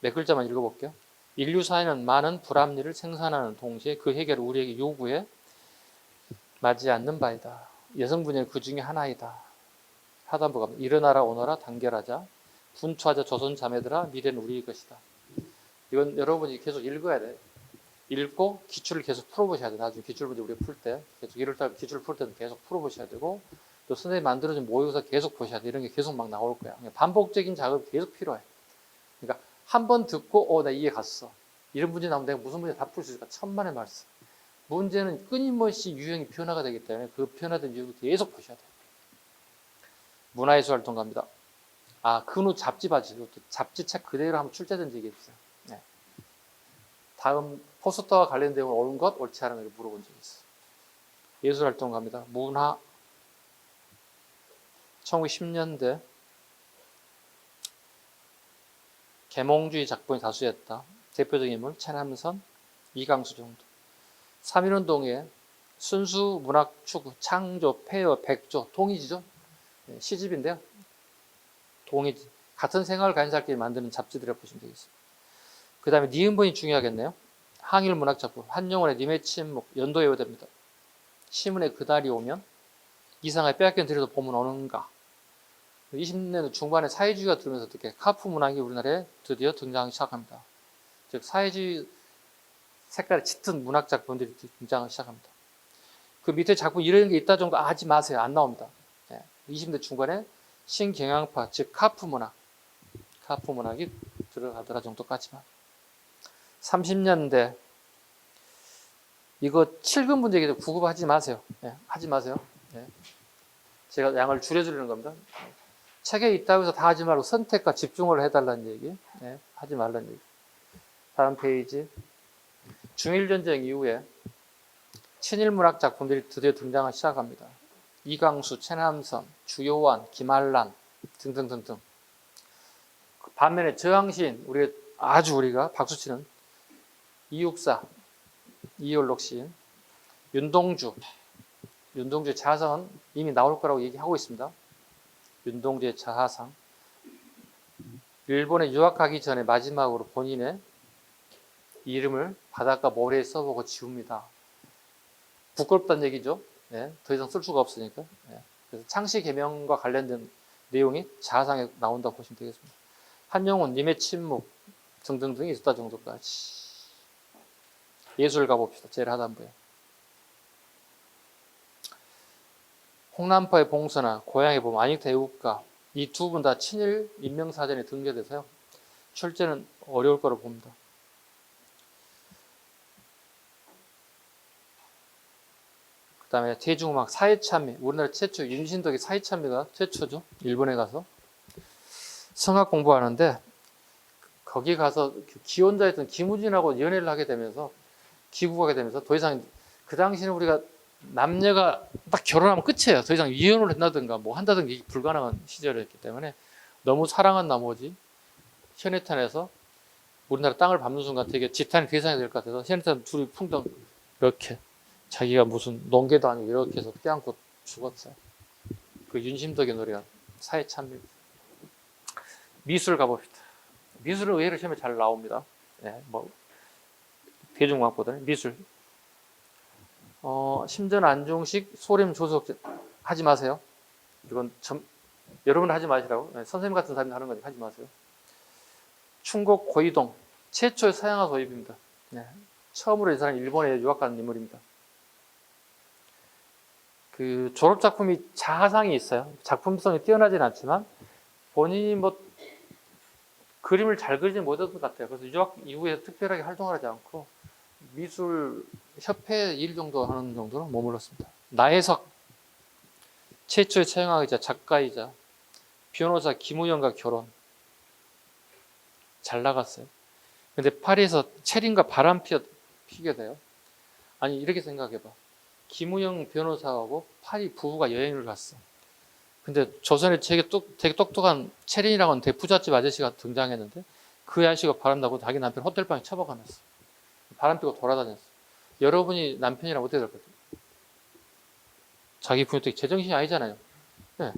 몇 글자만 읽어볼게요. 인류 사회는 많은 불합리를 생산하는 동시에 그 해결을 우리에게 요구해 맞지 않는 바이다. 여성분야는 그 중에 하나이다. 하단부가 일어나라 오너라 단결하자. 분투하자 조선 자매들아 미래는 우리의 것이다. 이건 여러분이 계속 읽어야 돼요. 읽고 기출을 계속 풀어보셔야 돼요. 나중에 기출 문제 우리가 풀 때 계속 1월달 기출 풀 때는 계속 풀어보셔야 되고 또 선생님이 만들어준 모의고사 계속 보셔야 돼요. 이런 게 계속 막 나올 거야. 반복적인 작업이 계속 필요해. 그러니까 한 번 듣고 나 이해 갔어. 이런 문제 나오면 내가 무슨 문제 다 풀 수 있을까? 천만의 말씀. 문제는 끊임없이 유형이 변화가 되기 때문에 그 변화된 유형을 계속 보셔야 돼요. 문화예술 활동가입니다. 근후 잡지바지. 이것도 잡지책 그대로 한번 출제된 적이 있어요. 네. 다음 포스터와 관련된 옳은 것, 옳지 않은 걸 물어본 적이 있어요. 예술 활동가입니다. 문화 1910년대 계몽주의 작품이 다수였다. 대표적인 인물 최남선, 이강수 정도. 3.1운동에 순수 문학 추구, 창조, 폐허, 백조, 동의지죠. 네, 시집인데요. 동의지. 같은 생각을 가진 사람끼리 만드는 잡지들이라고 보시면 되겠습니다. 그 다음에 니은본이 중요하겠네요. 항일 문학 작품, 한영원의 님의 침묵, 연도해야 됩니다. 시문의 그달이 오면 이상하게 빼앗긴 들여도 봄은 오는가. 20년대 중반에 사회주의가 들으면서 어떻게 카프 문학이 우리나라에 드디어 등장하기 시작합니다. 즉 사회주의 색깔이 짙은 문학 작품들이 등장하기 시작합니다. 그 밑에 작품 이런 게 있다 정도 하지 마세요. 안 나옵니다. 20대 중반에 신경향파, 즉 카프 문학이 들어가더라 정도까지만. 30년대 이거 7급 문제이기 때문에 9급 하지 마세요. 하지 마세요. 제가 양을 줄여주려는 겁니다. 책에 있다고 해서 다 하지 말고 선택과 집중을 해달라는 얘기. 하지 말라는 얘기. 다음 페이지. 중일전쟁 이후에 친일문학 작품들이 드디어 등장하기 시작합니다. 이강수, 최남선, 주요한, 김한란 등등등등. 반면에 저항시인, 우리가 박수치는 이육사, 이yor록 시인, 윤동주의 자서는 이미 나올 거라고 얘기하고 있습니다. 윤동주의 자하상. 일본에 유학하기 전에 마지막으로 본인의 이름을 바닷가 모래에 써보고 지웁니다. 부끄럽다는 얘기죠. 더 이상 쓸 수가 없으니까. 그래서 창씨 개명과 관련된 내용이 자하상에 나온다고 보시면 되겠습니다. 한영훈, 님의 침묵 등등등이 있었다 정도까지. 예술 가봅시다. 제일 하단부에. 홍남파의 봉선화, 고향의 봄, 안익태 애국가 이 두 분 다 친일 인명사전에 등재돼서요. 출제는 어려울 거로 봅니다. 그 다음에 대중음악 사회참미, 우리나라 최초 윤신덕이 사회참미가 최초죠. 일본에 가서 성악 공부하는데 거기 가서 기혼자였던 김우진하고 연애를 하게 되면서 기구하게 되면서 더 이상 그 당시는 우리가 남녀가 딱 결혼하면 끝이에요. 더 이상 이혼을 한다든가 뭐 한다든가 이게 불가능한 시절이었기 때문에 너무 사랑한 나머지 현해탄에서 우리나라 땅을 밟는 순간 되게 지탄이 대상이 될 것 같아서 현해탄 둘이 풍덩 이렇게 자기가 무슨 농계도 아니고 이렇게 해서 껴안고 죽었어요. 그 윤심덕의 노래가 사회참미. 미술 가봅시다. 미술은 의외로 시험에 잘 나옵니다. 대중음악보다는 미술. 심전 안중식 소림 조석 하지 마세요. 이건 여러분 하지 마시라고. 선생님 같은 사람이 하는 거니까 하지 마세요. 충곡 고이동 최초의 서양화 도입입니다. 처음으로 이 사람이 일본에 유학 가는 인물입니다. 그 졸업 작품이 자하상이 있어요. 작품성이 뛰어나진 않지만 본인이 그림을 잘 그리지 못했던 것 같아요. 그래서 유학 이후에 특별하게 활동을 하지 않고 미술 협회 일 정도 하는 정도로 머물렀습니다. 나혜석 최초의 서양학이자 작가이자 변호사 김우영과 결혼. 잘 나갔어요. 근데 파리에서 체린과 바람 피게 돼요. 아니 이렇게 생각해봐. 김우영 변호사하고 파리 부부가 여행을 갔어. 근데 조선에 되게 똑똑한 체린이라고 하는 대부잣집 아저씨가 등장했는데 그 아저씨가 바람나고 자기 남편 호텔방에 처박아놨어. 바람 피고 돌아다녔어. 여러분이 남편이라면 어떻게 될 것 같아요? 자기 부인 되게 제정신이 아니잖아요. 네.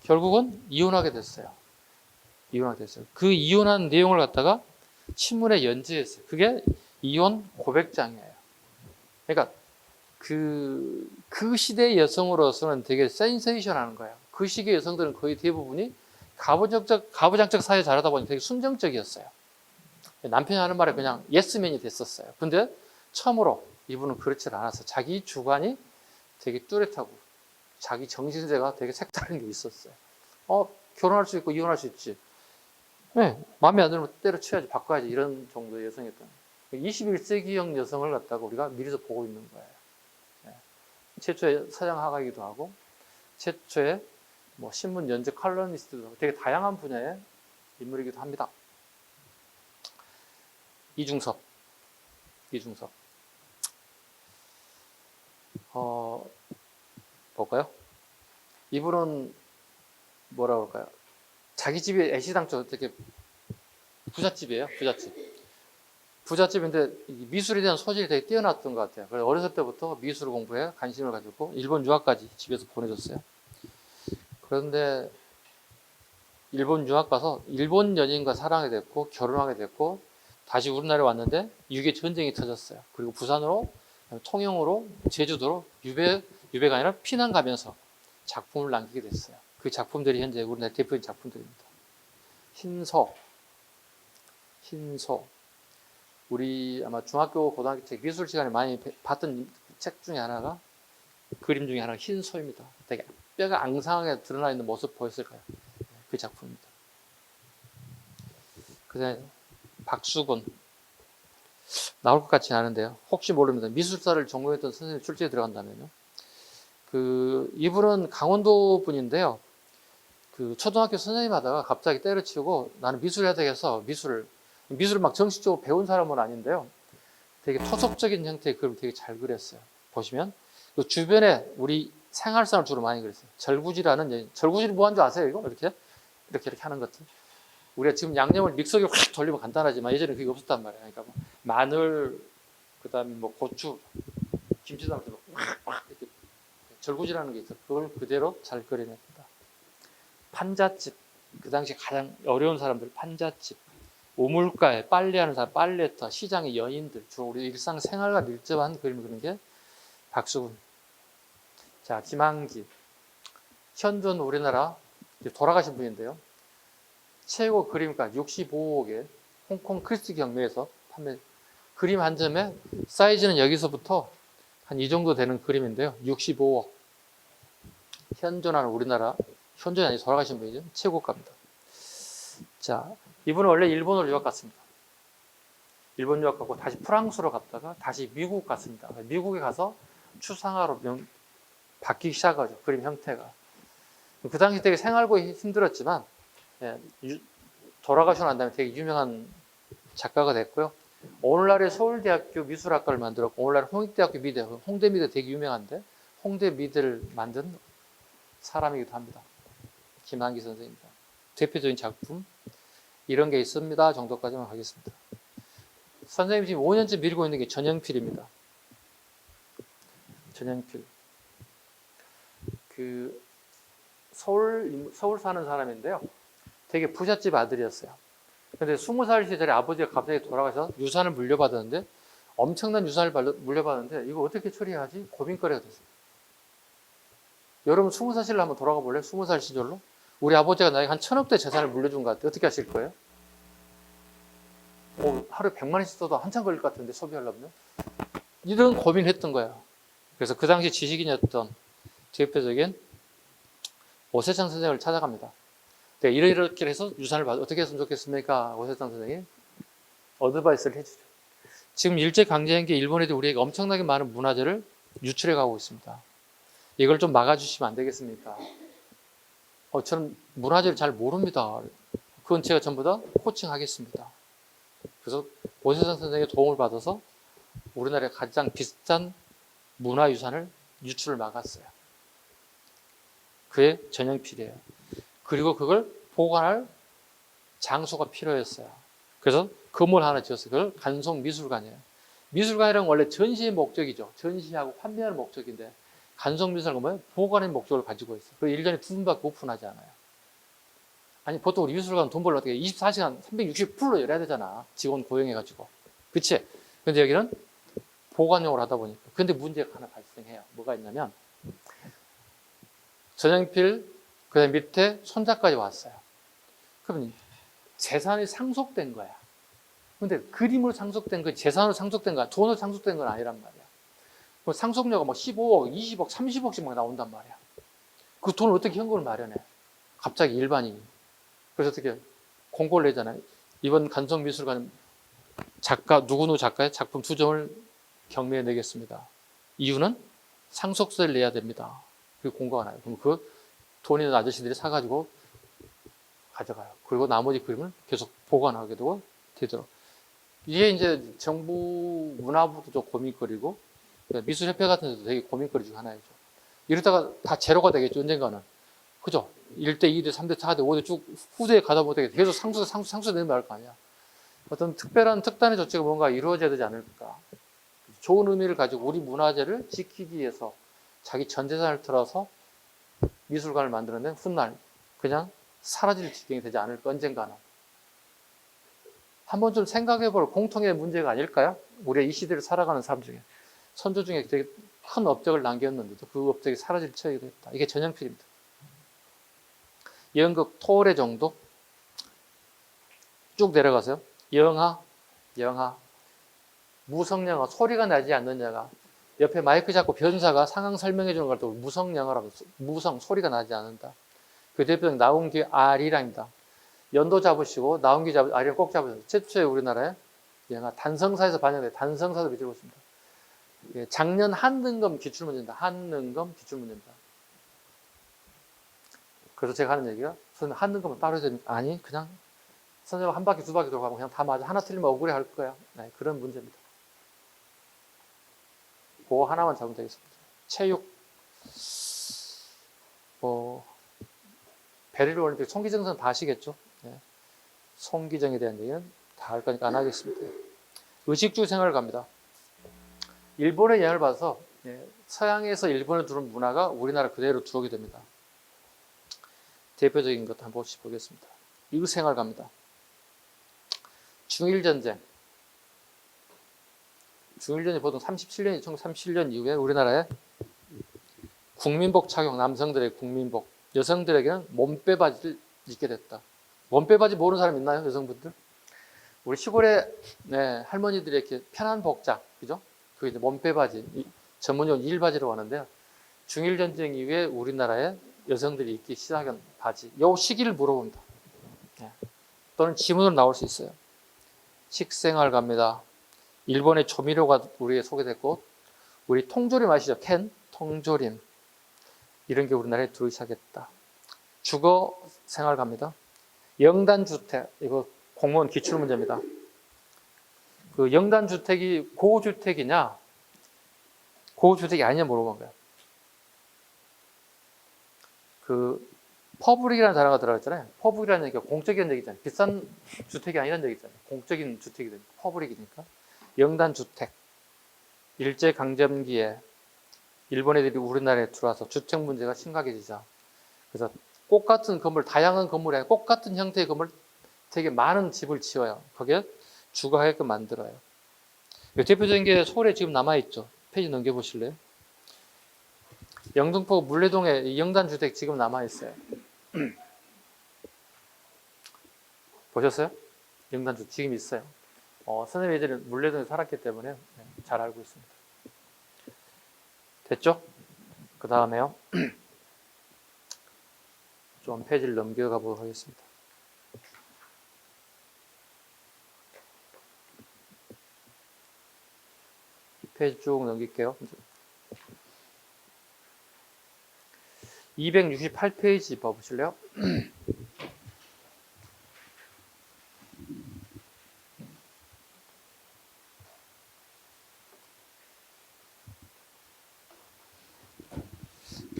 결국은 이혼하게 됐어요. 그 이혼한 내용을 갖다가 신문에 연재했어요. 그게 이혼 고백장이에요. 그러니까 그 시대의 여성으로서는 되게 센세이션하는 거예요. 그 시기의 여성들은 거의 대부분이 가부장적 사회 자라다 보니 되게 순정적이었어요. 남편이 하는 말에 그냥 예스맨이 됐었어요. 근데 처음으로 이분은 그렇지 않았어요. 자기 주관이 되게 뚜렷하고 자기 정신세가 되게 색다른 게 있었어요. 결혼할 수 있고 이혼할 수 있지. 네, 마음에 안 들면 때려쳐야지, 바꿔야지, 이런 정도의 여성이었던 거예요. 21세기형 여성을 갖다가 우리가 미리서 보고 있는 거예요. 네. 최초의 서양화가이기도 하고 최초의 뭐 신문 연재 칼럼니스트도 하고 되게 다양한 분야의 인물이기도 합니다. 이중섭. 볼까요? 이분은 뭐라 그럴까요? 자기 집이 애시당초 되게 부잣집이에요. 부잣집인데 미술에 대한 소질이 되게 뛰어났던 것 같아요. 그래서 어렸을 때부터 미술 공부에 관심을 가지고 일본 유학까지 집에서 보내줬어요. 그런데 일본 유학 가서 일본 연인과 사랑하게 됐고 결혼하게 됐고 다시 우리나라에 왔는데 6.25 전쟁이 터졌어요. 그리고 부산으로, 통영으로, 제주도로 유배가 아니라 피난 가면서 작품을 남기게 됐어요. 그 작품들이 현재 우리나라 대표적인 작품들입니다. 흰소. 우리 아마 중학교, 고등학교 때 미술 시간에 많이 봤던 책 중에 하나가, 그림 중에 하나가 흰소입니다. 되게 뼈가 앙상하게 드러나 있는 모습 보였을 거예요. 그 작품입니다. 그 다음에 박수근. 나올 것 같지는 않은데요. 혹시 모릅니다. 미술사를 전공했던 선생님 출제에 들어간다면요. 이분은 강원도 분인데요. 초등학교 선생님 하다가 갑자기 때려치우고 나는 미술 해야 되겠어. 미술을 막 정식적으로 배운 사람은 아닌데요. 되게 토속적인 형태의 그림을 되게 잘 그렸어요. 보시면 그 주변에 우리 생활상을 주로 많이 그렸어요. 절구지라는, 절구지를 뭐 하는 줄 아세요? 이거 이렇게 하는 것들. 우리가 지금 양념을 믹서기로 확 돌리면 간단하지만 예전에 그게 없었단 말이에요. 그러니까 뭐 마늘, 그다음에 뭐 고추, 김치 담을 때 확 이렇게 절구지라는 게 있어. 그걸 그대로 잘 그려냅니다. 판잣집, 그 당시 가장 어려운 사람들, 판잣집. 우물가에 빨래하는 사람, 빨래터, 시장의 연인들, 주로 우리 일상생활과 밀접한 그림을 그리는 게 박수근. 자, 김한기. 현존 우리나라 돌아가신 분인데요. 최고 그림가 65억에 홍콩 크리스티 경매에서 판매. 그림 한 점에 사이즈는 여기서부터 한 이 정도 되는 그림인데요. 65억. 현존하는 우리나라, 현존이 아니고 돌아가신 분이죠. 최고가입니다. 자, 이분은 원래 일본으로 유학 갔습니다. 일본 유학 가고 다시 프랑스로 갔다가 다시 미국 갔습니다. 미국에 가서 추상화로 바뀌기 시작하죠. 그림 형태가. 그 당시 되게 생활고 힘들었지만 돌아가시고 난 다음에 되게 유명한 작가가 됐고요. 오늘날의 서울대학교 미술학과를 만들었고 오늘날 홍익대학교 미대, 홍대미대 되게 유명한데 홍대미대를 만든 사람이기도 합니다. 김한기 선생입니다. 대표적인 작품 이런 게 있습니다 정도까지만 하겠습니다. 선생님이 지금 5년째 밀고 있는 게 전영필입니다. 전영필. 서울 사는 사람인데요. 되게 부잣집 아들이었어요. 근데 20살 시절에 아버지가 갑자기 돌아가서 유산을 물려받았는데 엄청난 유산을 물려받았는데 이거 어떻게 처리하지? 고민거리가 됐어요. 여러분 20살 시절로 한번 돌아가 볼래요? 20살 시절로? 우리 아버지가 나에게 한 1,000억대 재산을 물려준 것 같아요. 어떻게 하실 거예요? 하루에 100만원씩 써도 한참 걸릴 것 같은데 소비하려면 이런 고민을 했던 거예요. 그래서 그 당시 지식인이었던 대표적인 오세창 선생을 찾아갑니다. 네, 이렇게 해서 유산을 어떻게 했으면 좋겠습니까? 오세상 선생이 어드바이스를 해주죠. 지금 일제강점기 일본 애들이 우리에게 엄청나게 많은 문화재를 유출해 가고 있습니다. 이걸 좀 막아주시면 안 되겠습니까? 저는 문화재를 잘 모릅니다. 그건 제가 전부 다 코칭하겠습니다. 그래서 오세상 선생의 도움을 받아서 우리나라의 가장 비싼 문화유산을 유출을 막았어요. 그게 전형필이에요. 그리고 그걸 보관할 장소가 필요했어요. 그래서 건물 하나 지었어요. 그걸 간송미술관이에요. 미술관이란 원래 전시의 목적이죠. 전시하고 판매하는 목적인데 간송미술관은 뭐예요? 보관의 목적을 가지고 있어요. 그 1년에 2번밖에 오픈하지 않아요. 아니 보통 우리 미술관 돈 벌려 어떻게 24시간 360풀로 열어야 되잖아. 직원 고용해가지고. 그치? 근데 여기는 보관용으로 하다 보니까. 근데 문제가 하나 발생해요. 뭐가 있냐면 전형필 그다음 밑에 손자까지 왔어요. 그러면 재산이 상속된 거야. 근데 그림으로 상속된 거, 재산으로 상속된 거야. 돈으로 상속된 건 아니란 말이야. 그 상속료가 막 15억, 20억, 30억씩 막 나온단 말이야. 그 돈을 어떻게 현금을 마련해? 갑자기 일반인이. 그래서 어떻게 공고를 내잖아요. 이번 간송미술관 작가, 누구누구 작가의 작품 2점을 경매에 내겠습니다. 이유는 상속세를 내야 됩니다. 그리고 공고가 나요. 그럼 그 돈 있는 아저씨들이 사가지고 가져가요. 그리고 나머지 그림을 계속 보관하게 되도록. 이게 이제 정부 문화부도 좀 고민거리고 미술협회 같은 데도 되게 고민거리 중 하나이죠. 이러다가 다 제로가 되겠죠, 언젠가는. 그죠? 1대, 2대, 3대, 4대, 5대 쭉 후대에 가다 보면 계속 상수되는 말 거 아니야. 어떤 특별한 특단의 조치가 뭔가 이루어져야 되지 않을까. 좋은 의미를 가지고 우리 문화재를 지키기 위해서 자기 전 재산을 털어서 미술관을 만들었는데 훗날 그냥 사라질 지경이 되지 않을까, 언젠가는. 한번 좀 생각해볼 공통의 문제가 아닐까요? 우리가 이 시대를 살아가는 사람 중에. 선조 중에 되게 큰 업적을 남겼는데도 그 업적이 사라질 처지가 됐다. 이게 전형필입니다. 연극 토래 정도 쭉 내려가세요. 영하, 무성영화, 소리가 나지 않는 영화. 옆에 마이크 잡고 변사가 상황 설명해 주는 걸 또 무성영화라고 해서 무성, 소리가 나지 않는다. 그 대표는 나온기 아리랑입니다. 연도 잡으시고 나온기 아리랑 꼭 잡으세요. 최초에 우리나라에 영화 단성사에서 반영된 단성사도 밑으로 있습니다. 작년 한능검 기출문제입니다. 한능검 기출문제입니다. 그래서 제가 하는 얘기가 선생님 한능검은 따로 해야 됩니까? 아니 그냥 선생님 한 바퀴 두 바퀴 돌아가면 그냥 다 맞아. 하나 틀리면 억울해 할 거야. 네, 그런 문제입니다. 그거 하나만 잡으면 되겠습니다. 체육 베를린 올림픽 송기정 다 아시겠죠? 네. 송기정에 대한 얘기는 다 할 거니까 안 하겠습니다. 의식주 생활을 갑니다. 일본의 영향을 받아서 서양에서 일본에 들어온 문화가 우리나라 그대로 들어오게 됩니다. 대표적인 것 한번 보겠습니다. 의생활 갑니다. 중일전쟁. 중일전이 보통 1937년 이후에 우리나라에 국민복 착용, 남성들의 국민복, 여성들에게는 몸빼바지를 입게 됐다. 몸빼바지 모르는 사람 있나요? 여성분들? 우리 시골에 할머니들이 이렇게 편한 복장, 그죠? 그게 이제 몸빼바지, 전문용 일바지라고 하는데요. 중일전쟁 이후에 우리나라에 여성들이 입기 시작한 바지. 요 시기를 물어봅니다. 또는 지문으로 나올 수 있어요. 식생활 갑니다. 일본의 조미료가 우리에 소개됐고, 우리 통조림 아시죠? 캔? 통조림. 이런 게 우리나라에 들어오기 시작했다. 주거 생활 갑니다. 영단주택. 이거 공무원 기출문제입니다. 그 영단주택이 고주택이냐, 고주택이 아니냐 물어본 거예요. 그 퍼블릭이라는 단어가 들어갔잖아요. 퍼블릭이라는 얘기가 공적인 얘기잖아요. 비싼 주택이 아니라는 얘기잖아요. 공적인 주택이 되니까 퍼블릭이니까. 영단주택. 일제강점기에 일본 애들이 우리나라에 들어와서 주택 문제가 심각해지자. 그래서 꽃 같은 건물, 다양한 건물이 아니라 꽃 같은 형태의 건물 되게 많은 집을 지어요. 거기에 주거하게끔 만들어요. 대표적인 게 서울에 지금 남아있죠. 페이지 넘겨보실래요? 영등포 물레동에 영단주택 지금 남아있어요. 보셨어요? 영단주택 지금 있어요. 선생님 예전에 물레동에 살았기 때문에 잘 알고 있습니다. 됐죠? 그 다음에요. 좀 페이지를 넘겨가 보도록 하겠습니다. 페이지 쭉 넘길게요. 268페이지 봐보실래요?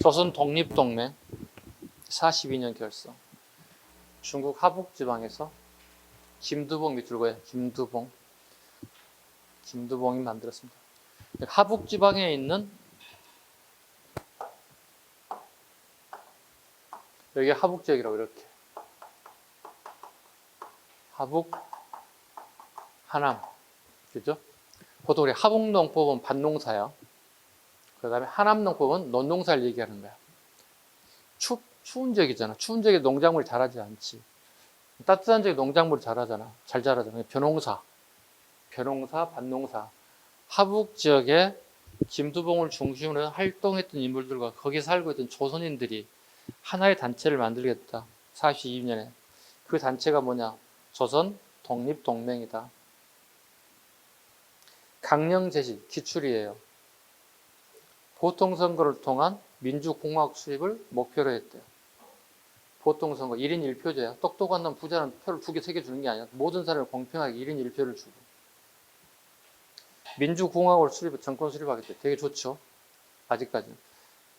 조선 독립동맹 42년 결성. 중국 하북지방에서 김두봉 밑줄 그어요. 김두봉이 만들었습니다. 하북지방에 있는 여기 하북지역이라고 이렇게 하북 하남 그죠? 보통 우리 하북농법은 밭농사야. 그 다음에 하남농법은 논농사를 얘기하는 거야. 추운 지역이잖아. 추운 지역에 농작물이 자라지 않지. 따뜻한 지역에 농작물이 자라잖아. 잘 자라잖아. 벼농사, 밭농사. 하북 지역에 김두봉을 중심으로 활동했던 인물들과 거기 살고 있던 조선인들이 하나의 단체를 만들겠다. 42년에. 그 단체가 뭐냐? 조선 독립동맹이다. 강령 제시, 기출이에요. 보통선거를 통한 민주공화국 수립을 목표로 했대요. 보통선거 1인 1표제야. 똑똑한 놈 부자는 표를 2개, 3개 주는 게 아니야. 모든 사람을 공평하게 1인 1표를 주고. 민주공화국을 정권 수립하겠대. 되게 좋죠. 아직까지는.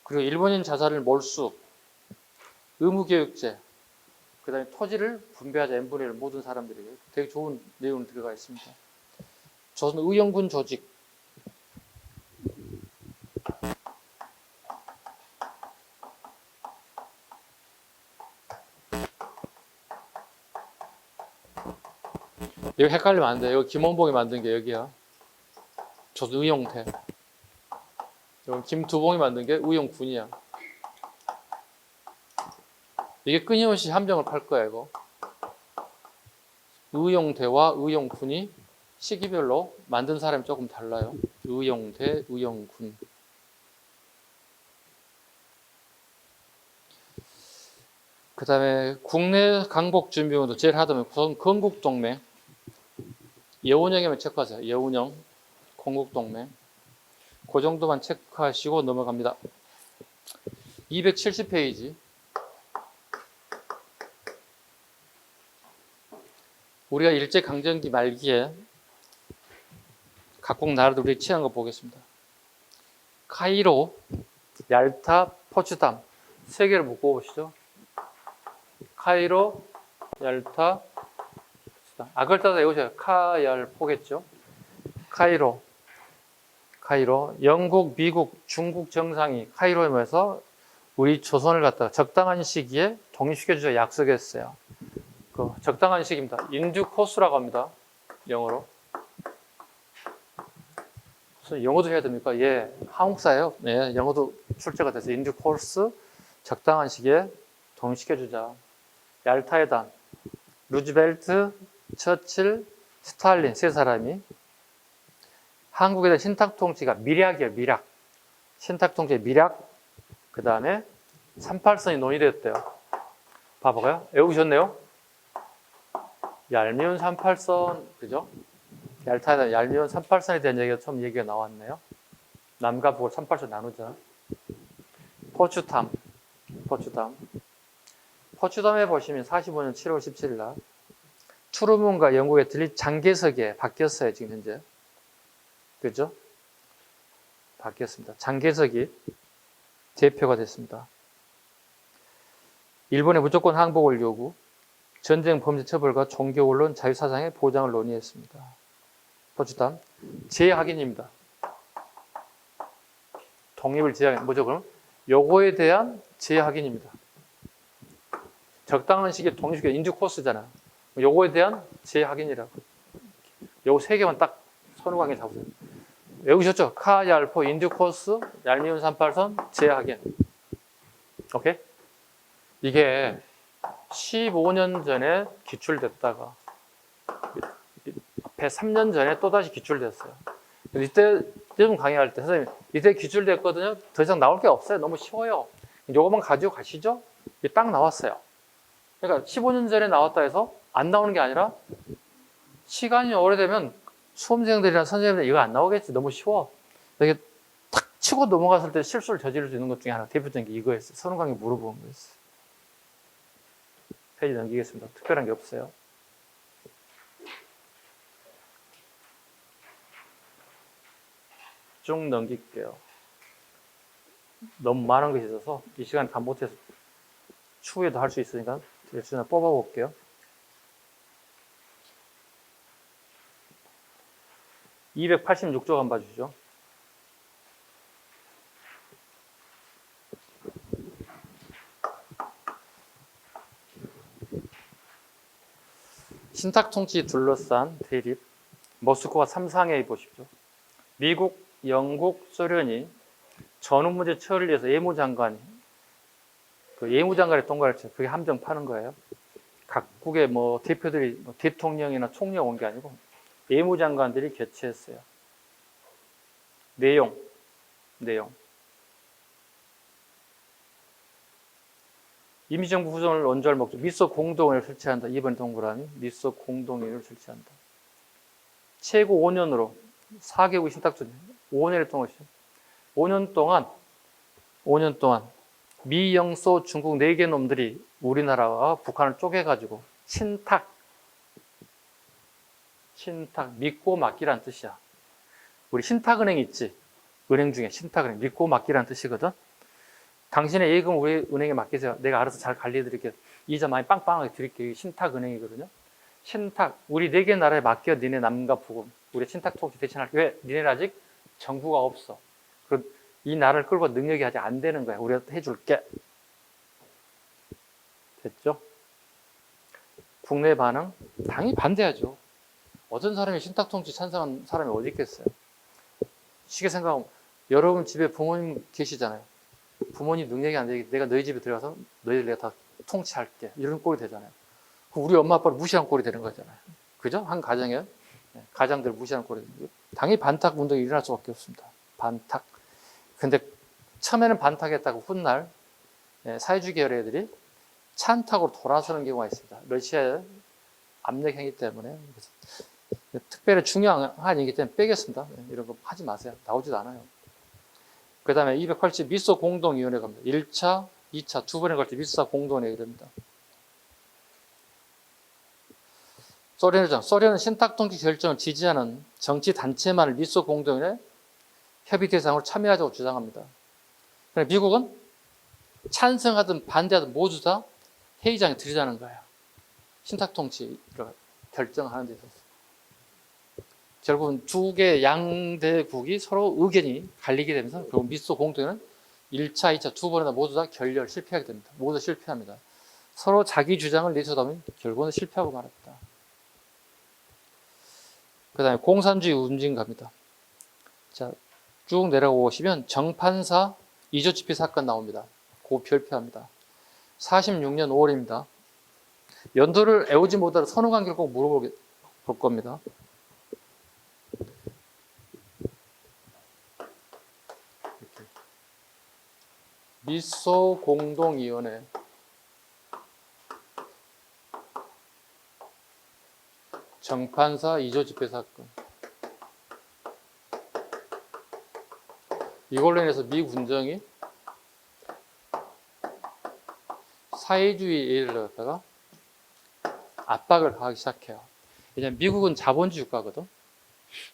그리고 일본인 자산을 몰수, 의무교육제, 그 다음에 토지를 분배하자 n분의 1 모든 사람들에게. 되게 좋은 내용이 들어가 있습니다. 조선 의용군 조직, 여기 헷갈리면 안 돼. 여기 김원봉이 만든 게 여기야. 조선 의용대. 여기 김두봉이 만든 게 의용군이야. 이게 끊임없이 함정을 팔 거야, 이거. 의용대와 의용군이 시기별로 만든 사람이 조금 달라요. 의용대, 의용군. 그 다음에 국내 강복 준비운동 제일 하다면 우선 건국동맹. 예운영에만 체크하세요. 예운영, 건국동맹. 그 정도만 체크하시고 넘어갑니다. 270페이지. 우리가 일제강점기 말기에 각국 나라들이 취한 거 보겠습니다. 카이로, 얄타, 포츠담. 세 개를 묶어 보시죠. 카이로, 얄타, 그걸 따서 외우셔요. 카열포겠죠. 카이로. 영국, 미국, 중국 정상이 카이로에 모여서 우리 조선을 갖다가 적당한 시기에 독립시켜주자 약속했어요. 그 적당한 시기입니다. 인듀 코스라고 합니다. 영어로. 무슨 영어도 해야 됩니까? 예, 한국사예요. 네, 영어도 출제가 돼서 인듀 코스 적당한 시기에 독립시켜주자. 얄타회담, 루즈벨트, 처칠, 스탈린 세 사람이 한국에 대한 신탁통치가 밀약이에요. 밀약. 신탁통치의 밀약. 그 다음에 38선이 논의됐대요. 봐봐요. 외우셨네요? 얄미운 38선, 그죠? 얄미운 38선에 대한 얘기가 처음 얘기가 나왔네요. 남과 북을 38선 나누자. 포츠담에 보시면 45년 7월 17일 날 트루먼과 영국의 들리 장개석에 바뀌었어요. 지금 현재. 그죠? 바뀌었습니다. 장개석이 대표가 됐습니다. 일본의 무조건 항복을 요구, 전쟁 범죄 처벌과 종교 언론 자유사상의 보장을 논의했습니다. 포츠담 재확인입니다. 독립을 재확인. 뭐죠 그럼? 요거에 대한 재확인입니다. 적당한 시기에 독립시켜 인듀 코스잖아. 요거에 대한 재확인이라고. 요거 세 개만 딱 손우강에 잡으세요. 외우셨죠? 카, 얄포, 인듀 코스, 얄미운 38선, 재확인. 오케이? 이게 15년 전에 기출됐다가 앞에 3년 전에 또다시 기출됐어요. 이때 좀 강의할 때 선생님 이때 기출됐거든요. 더 이상 나올 게 없어요. 너무 쉬워요. 요거만 가지고 가시죠. 이게 딱 나왔어요. 그러니까 15년 전에 나왔다 해서 안 나오는 게 아니라 시간이 오래되면 수험생들이나 선생님들 이거 안 나오겠지. 너무 쉬워. 이게 탁 치고 넘어갔을 때 실수를 저지를 수 있는 것 중에 하나 대표적인 게 이거였어요. 선우강이 물어보는 거였어요. 페이지 넘기겠습니다. 특별한 게 없어요. 쭉 넘길게요. 너무 많은 것이 있어서 이 시간에 다 못해서 추후에도 할 수 있으니까 대충 뽑아볼게요. (286쪽) 한번 봐주시죠. 신탁 통치 둘러싼 대립 머스크바 3상회의 보십시오. 미국, 영국, 소련이 전후 문제 처리를 위해서 예무장관이 그 예무장관의 통과를 쳐 그게 함정 파는 거예요. 각국의 뭐 대표들이 뭐 대통령이나 총리가 온 게 아니고 예무장관들이 개최했어요. 내용 임시정부 구성을 원조할 목적 미소 공동회의를 설치한다. 이번 동그라미 미소 공동회의를 설치한다. 최고 5년으로 4개국 신탁조정 5년을 통해서 5년 동안 미영소 중국 4개 놈들이 우리나라와 북한을 쪼개가지고 신탁 믿고 맡기란 뜻이야. 우리 신탁은행 있지? 은행 중에 신탁은행 믿고 맡기란 뜻이거든. 당신의 예금 우리 은행에 맡기세요. 내가 알아서 잘 관리해드릴게요. 이자 많이 빵빵하게 드릴게요. 이게 신탁은행이거든요. 신탁 우리 4개 나라에 맡겨. 니네 남과 북은 우리 신탁 통치 대신할게. 왜? 니네는 아직 정부가 없어. 그럼 이 나라를 끌고 능력이 아직 안 되는 거야. 우리가 해줄게. 됐죠? 국내 반응? 당연히 반대하죠. 어떤 사람이 신탁 통치 찬성한 사람이 어디 있겠어요? 쉽게 생각하면 여러분 집에 부모님 계시잖아요. 부모님 능력이 안 되게 내가 너희 집에 들어가서 너희들 내가 다 통치할게. 이런 꼴이 되잖아요. 우리 엄마 아빠를 무시한 꼴이 되는 거잖아요. 그죠? 한 가정에 가장들을 무시하는 꼴이 되는 거예요. 당연히 반탁 운동이 일어날 수밖에 없습니다. 반탁. 근데 처음에는 반탁했다고 훗날 사회주의 계열 애들이 찬탁으로 돌아서는 경우가 있습니다. 러시아의 압력 행위 때문에. 특별히 중요한 얘기기 때문에 빼겠습니다. 이런 거 하지 마세요. 나오지도 않아요. 그 다음에 280 미소 공동위원회 갑니다. 1차, 2차 두 번에 걸쳐 미소 공동회의가 됩니다. 소련은 신탁통치 결정을 지지하는 정치단체만을 미소 공동회의 협의 대상으로 참여하자고 주장합니다. 미국은 찬성하든 반대하든 모두 다 회의장에 들이자는 거예요. 신탁통치를 결정하는 데 있어서. 결국은 두 개 양대국이 서로 의견이 갈리게 되면서 결국 미소 공동회는 1차, 2차 두 번이나 모두 다 결렬 실패하게 됩니다. 모두 실패합니다. 서로 자기 주장을 내세우다 보면 결국은 실패하고 말았다. 그 다음에 공산주의 움직임 갑니다. 자, 쭉 내려오시면 정판사 이조치피 사건 나옵니다. 그 별표합니다. 46년 5월입니다. 연도를 애우지 못하러 선후관계를 꼭 물어볼 겁니다. 미소 공동위원회 정판사 이조집회 사건. 이걸로 인해서 미 군정이 사회주의를 갖다가 압박을 하기 시작해요. 왜냐하면 미국은 자본주의 국가거든.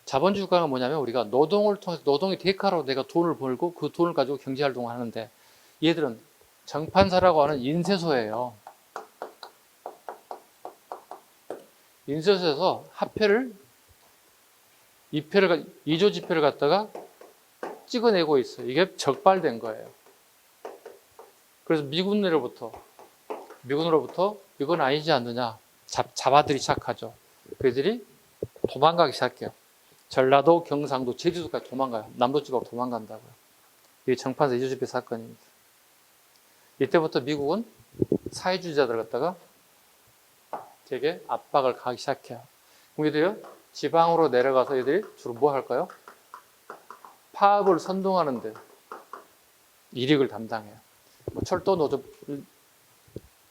자본주의 국가가 뭐냐면 우리가 노동을 통해서 노동의 대가로 내가 돈을 벌고 그 돈을 가지고 경제활동을 하는데 얘들은 정판사라고 하는 인쇄소예요. 인쇄소에서 화폐를 이조지폐를 갖다가 찍어내고 있어요. 이게 적발된 거예요. 그래서 미군으로부터 이건 아니지 않느냐 잡아들이기 시작하죠. 그들이 도망가기 시작해요. 전라도, 경상도, 제주도까지 도망가요. 남도 쪽으로 도망간다고요. 이게 정판사 이조지폐 사건입니다. 이때부터 미국은 사회주의자들 갖다가 되게 압박을 가기 시작해요. 그럼 얘들이요, 지방으로 내려가서 얘들이 주로 뭐 할까요? 파업을 선동하는데 이익을 담당해요. 뭐 철도 노조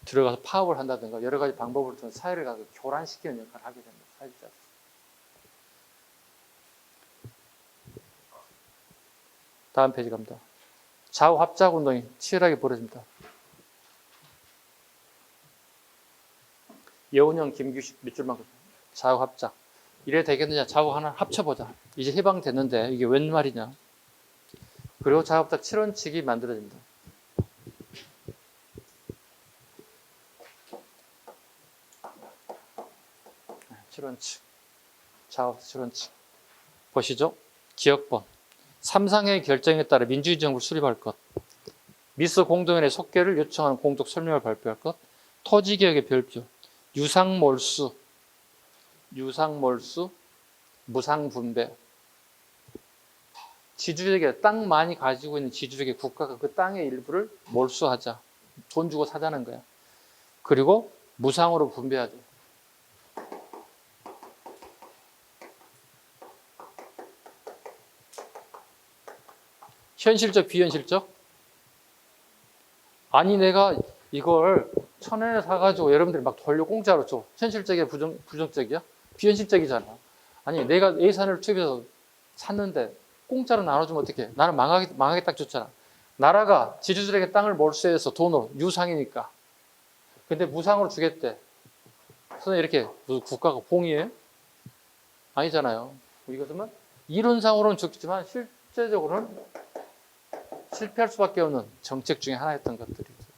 들어가서 파업을 한다든가 여러 가지 방법을 통해 사회를 교란시키는 역할을 하게 됩니다. 사회주의자. 다음 페이지 갑니다. 좌우 합작 운동이 치열하게 벌어집니다. 여운형, 김규식 몇 줄만 좌우 합작. 이래 되겠느냐? 좌우 하나 합쳐보자. 이제 해방됐는데 이게 웬 말이냐? 그리고 좌우 합작 7원칙이 만들어집니다. 7원칙. 좌우 7원칙. 보시죠. 기억본. 삼상의 결정에 따라 민주주의 정부를 수립할 것. 미스 공동연의 속개를 요청하는 공적 설명을 발표할 것. 토지개혁의 별표. 유상몰수, 무상분배. 지주에게 땅 많이 가지고 있는 지주에게 국가가 그 땅의 일부를 몰수하자. 돈 주고 사자는 거야. 그리고 무상으로 분배하자. 현실적, 비현실적? 아니 내가 이걸 1,000원에 사가지고 여러분들이 막 돌려 공짜로 줘. 현실적이야, 부정적이야? 비현실적이잖아. 아니 내가 예산을 투입해서 샀는데 공짜로 나눠주면 어떡해? 나는 망하게 딱 줬잖아. 나라가 지주들에게 땅을 몰수해서 돈으로 유상이니까. 근데 무상으로 주겠대. 그래서 이렇게 무슨 국가가 봉이해? 아니잖아요. 이것은 이론상으로는 좋겠지만 실제적으로는 실패할 수밖에 없는 정책 중에 하나였던 것들이죠.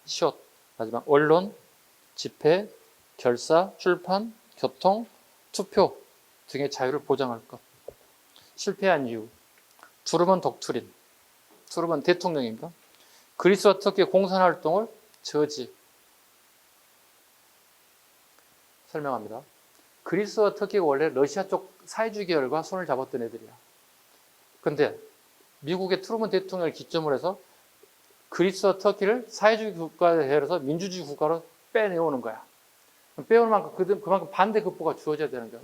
시옷, 마지막 언론, 집회, 결사, 출판, 교통, 투표 등의 자유를 보장할 것. 실패한 이유. 투르먼 독트린. 투르먼 대통령입니다. 그리스와 터키의 공산활동을 저지. 설명합니다. 그리스와 터키가 원래 러시아 쪽 사회주의 계열과 손을 잡았던 애들이야. 근데 미국의 트루먼 대통령을 기점으로 해서 그리스와 터키를 사회주의 국가에 해서 민주주의 국가로 빼내오는 거야. 빼오는 만큼 그만큼 반대급부가 주어져야 되는 거야.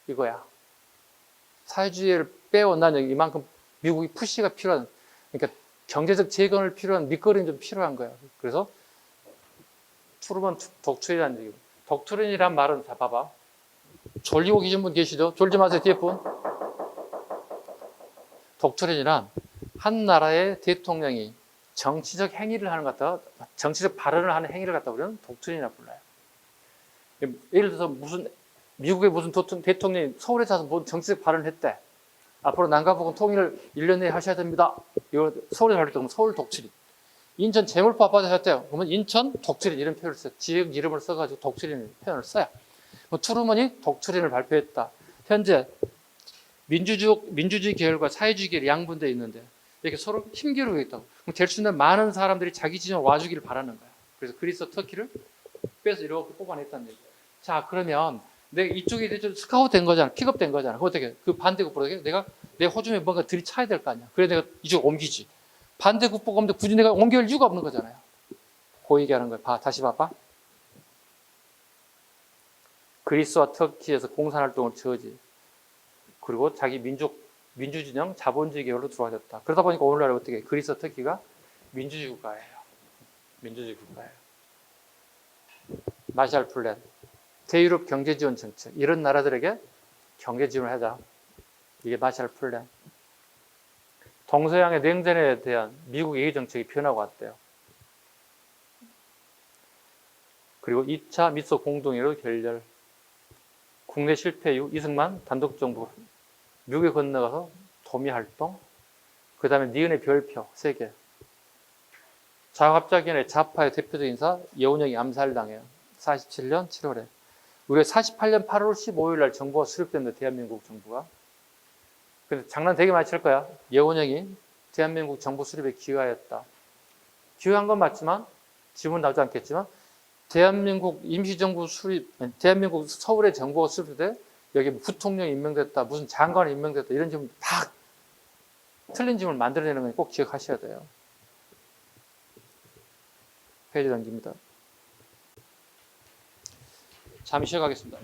이거야. 사회주의를 빼온다는 이만큼 미국이 푸시가 필요한, 그러니까 경제적 재건을 필요한 밑거리는 좀 필요한 거야. 그래서 트루먼 독트린이라는 얘기. 독트린이란 말은 자 봐봐. 졸리고 계신 분 계시죠? 졸지 마세요, 뒤에 분. 독트린이란 한 나라의 대통령이 정치적 행위를 하는 것 같다, 정치적 발언을 하는 행위를 갖다 우리는 독트린이라 불러요. 예를 들어서 미국의 무슨 대통령이 서울에 사서 뭔 정치적 발언을 했대. 앞으로 남북 통일을 1년 내에 하셔야 됩니다. 이걸 서울에 발표하면 서울 독트린. 인천 재물포 아파트 하셨대요. 그러면 인천 독트린 이런 표현을 써요. 지역 이름을 써가지고 독트린 표현을 써요. 트루먼이 독트린을 발표했다. 현재 민주주의 계열과 사회주의 계열이 양분되어 있는데 이렇게 서로 힘겨루고 있다고. 될 수 있는 많은 사람들이 자기 지점 와주기를 바라는 거야. 그래서 그리스 터키를 빼서 이렇게 뽑아냈다는 얘기야. 자, 그러면 내가 이쪽에 이제 스카우트 된 거잖아. 픽업된 거잖아. 그럼 어떻게? 그 반대급부로 내가 내 호주에 뭔가 들이차야 될 거 아니야. 그래 내가 이쪽 옮기지. 반대급부가 없는데 굳이 내가 옮겨올 이유가 없는 거잖아요. 그 얘기하는 거야. 다시 봐봐. 그리스와 터키에서 공산활동을 저지. 그리고 자기 민주진영 자본주의 계열로 들어와졌다. 그러다 보니까 오늘날 어떻게 그리스와 터키가 민주주의 국가예요. 민주주의 국가예요. 마샬 플랜, 대유럽 경제지원 정책, 이런 나라들에게 경제지원을 하자. 이게 마샬 플랜. 동서양의 냉전에 대한 미국 예의 정책이 변화가 왔대요. 그리고 2차 미소 공동회로 결렬. 국내 실패 이후 이승만 단독정부, 미국에 건너가서 도미활동, 그 다음에 니은의 별표 3개. 좌합작위원회 좌파의 대표적인 인사 여운형이 암살당해요. 47년 7월에. 우리가 48년 8월 15일 날 정부가 수립됐는데, 대한민국 정부가. 근데 장난 되게 많이 칠 거야. 여운형이 대한민국 정부 수립에 기여하였다. 기여한 건 맞지만, 지문 나오지 않겠지만, 대한민국 임시정부 수립, 대한민국 서울의 정부가 수립될 때 여기 부통령이 임명됐다, 무슨 장관이 임명됐다, 이런 질문 다 틀린 질문을 만들어내는 건 꼭 기억하셔야 돼요. 페이지 넘깁니다. 잠시 쉬어가겠습니다.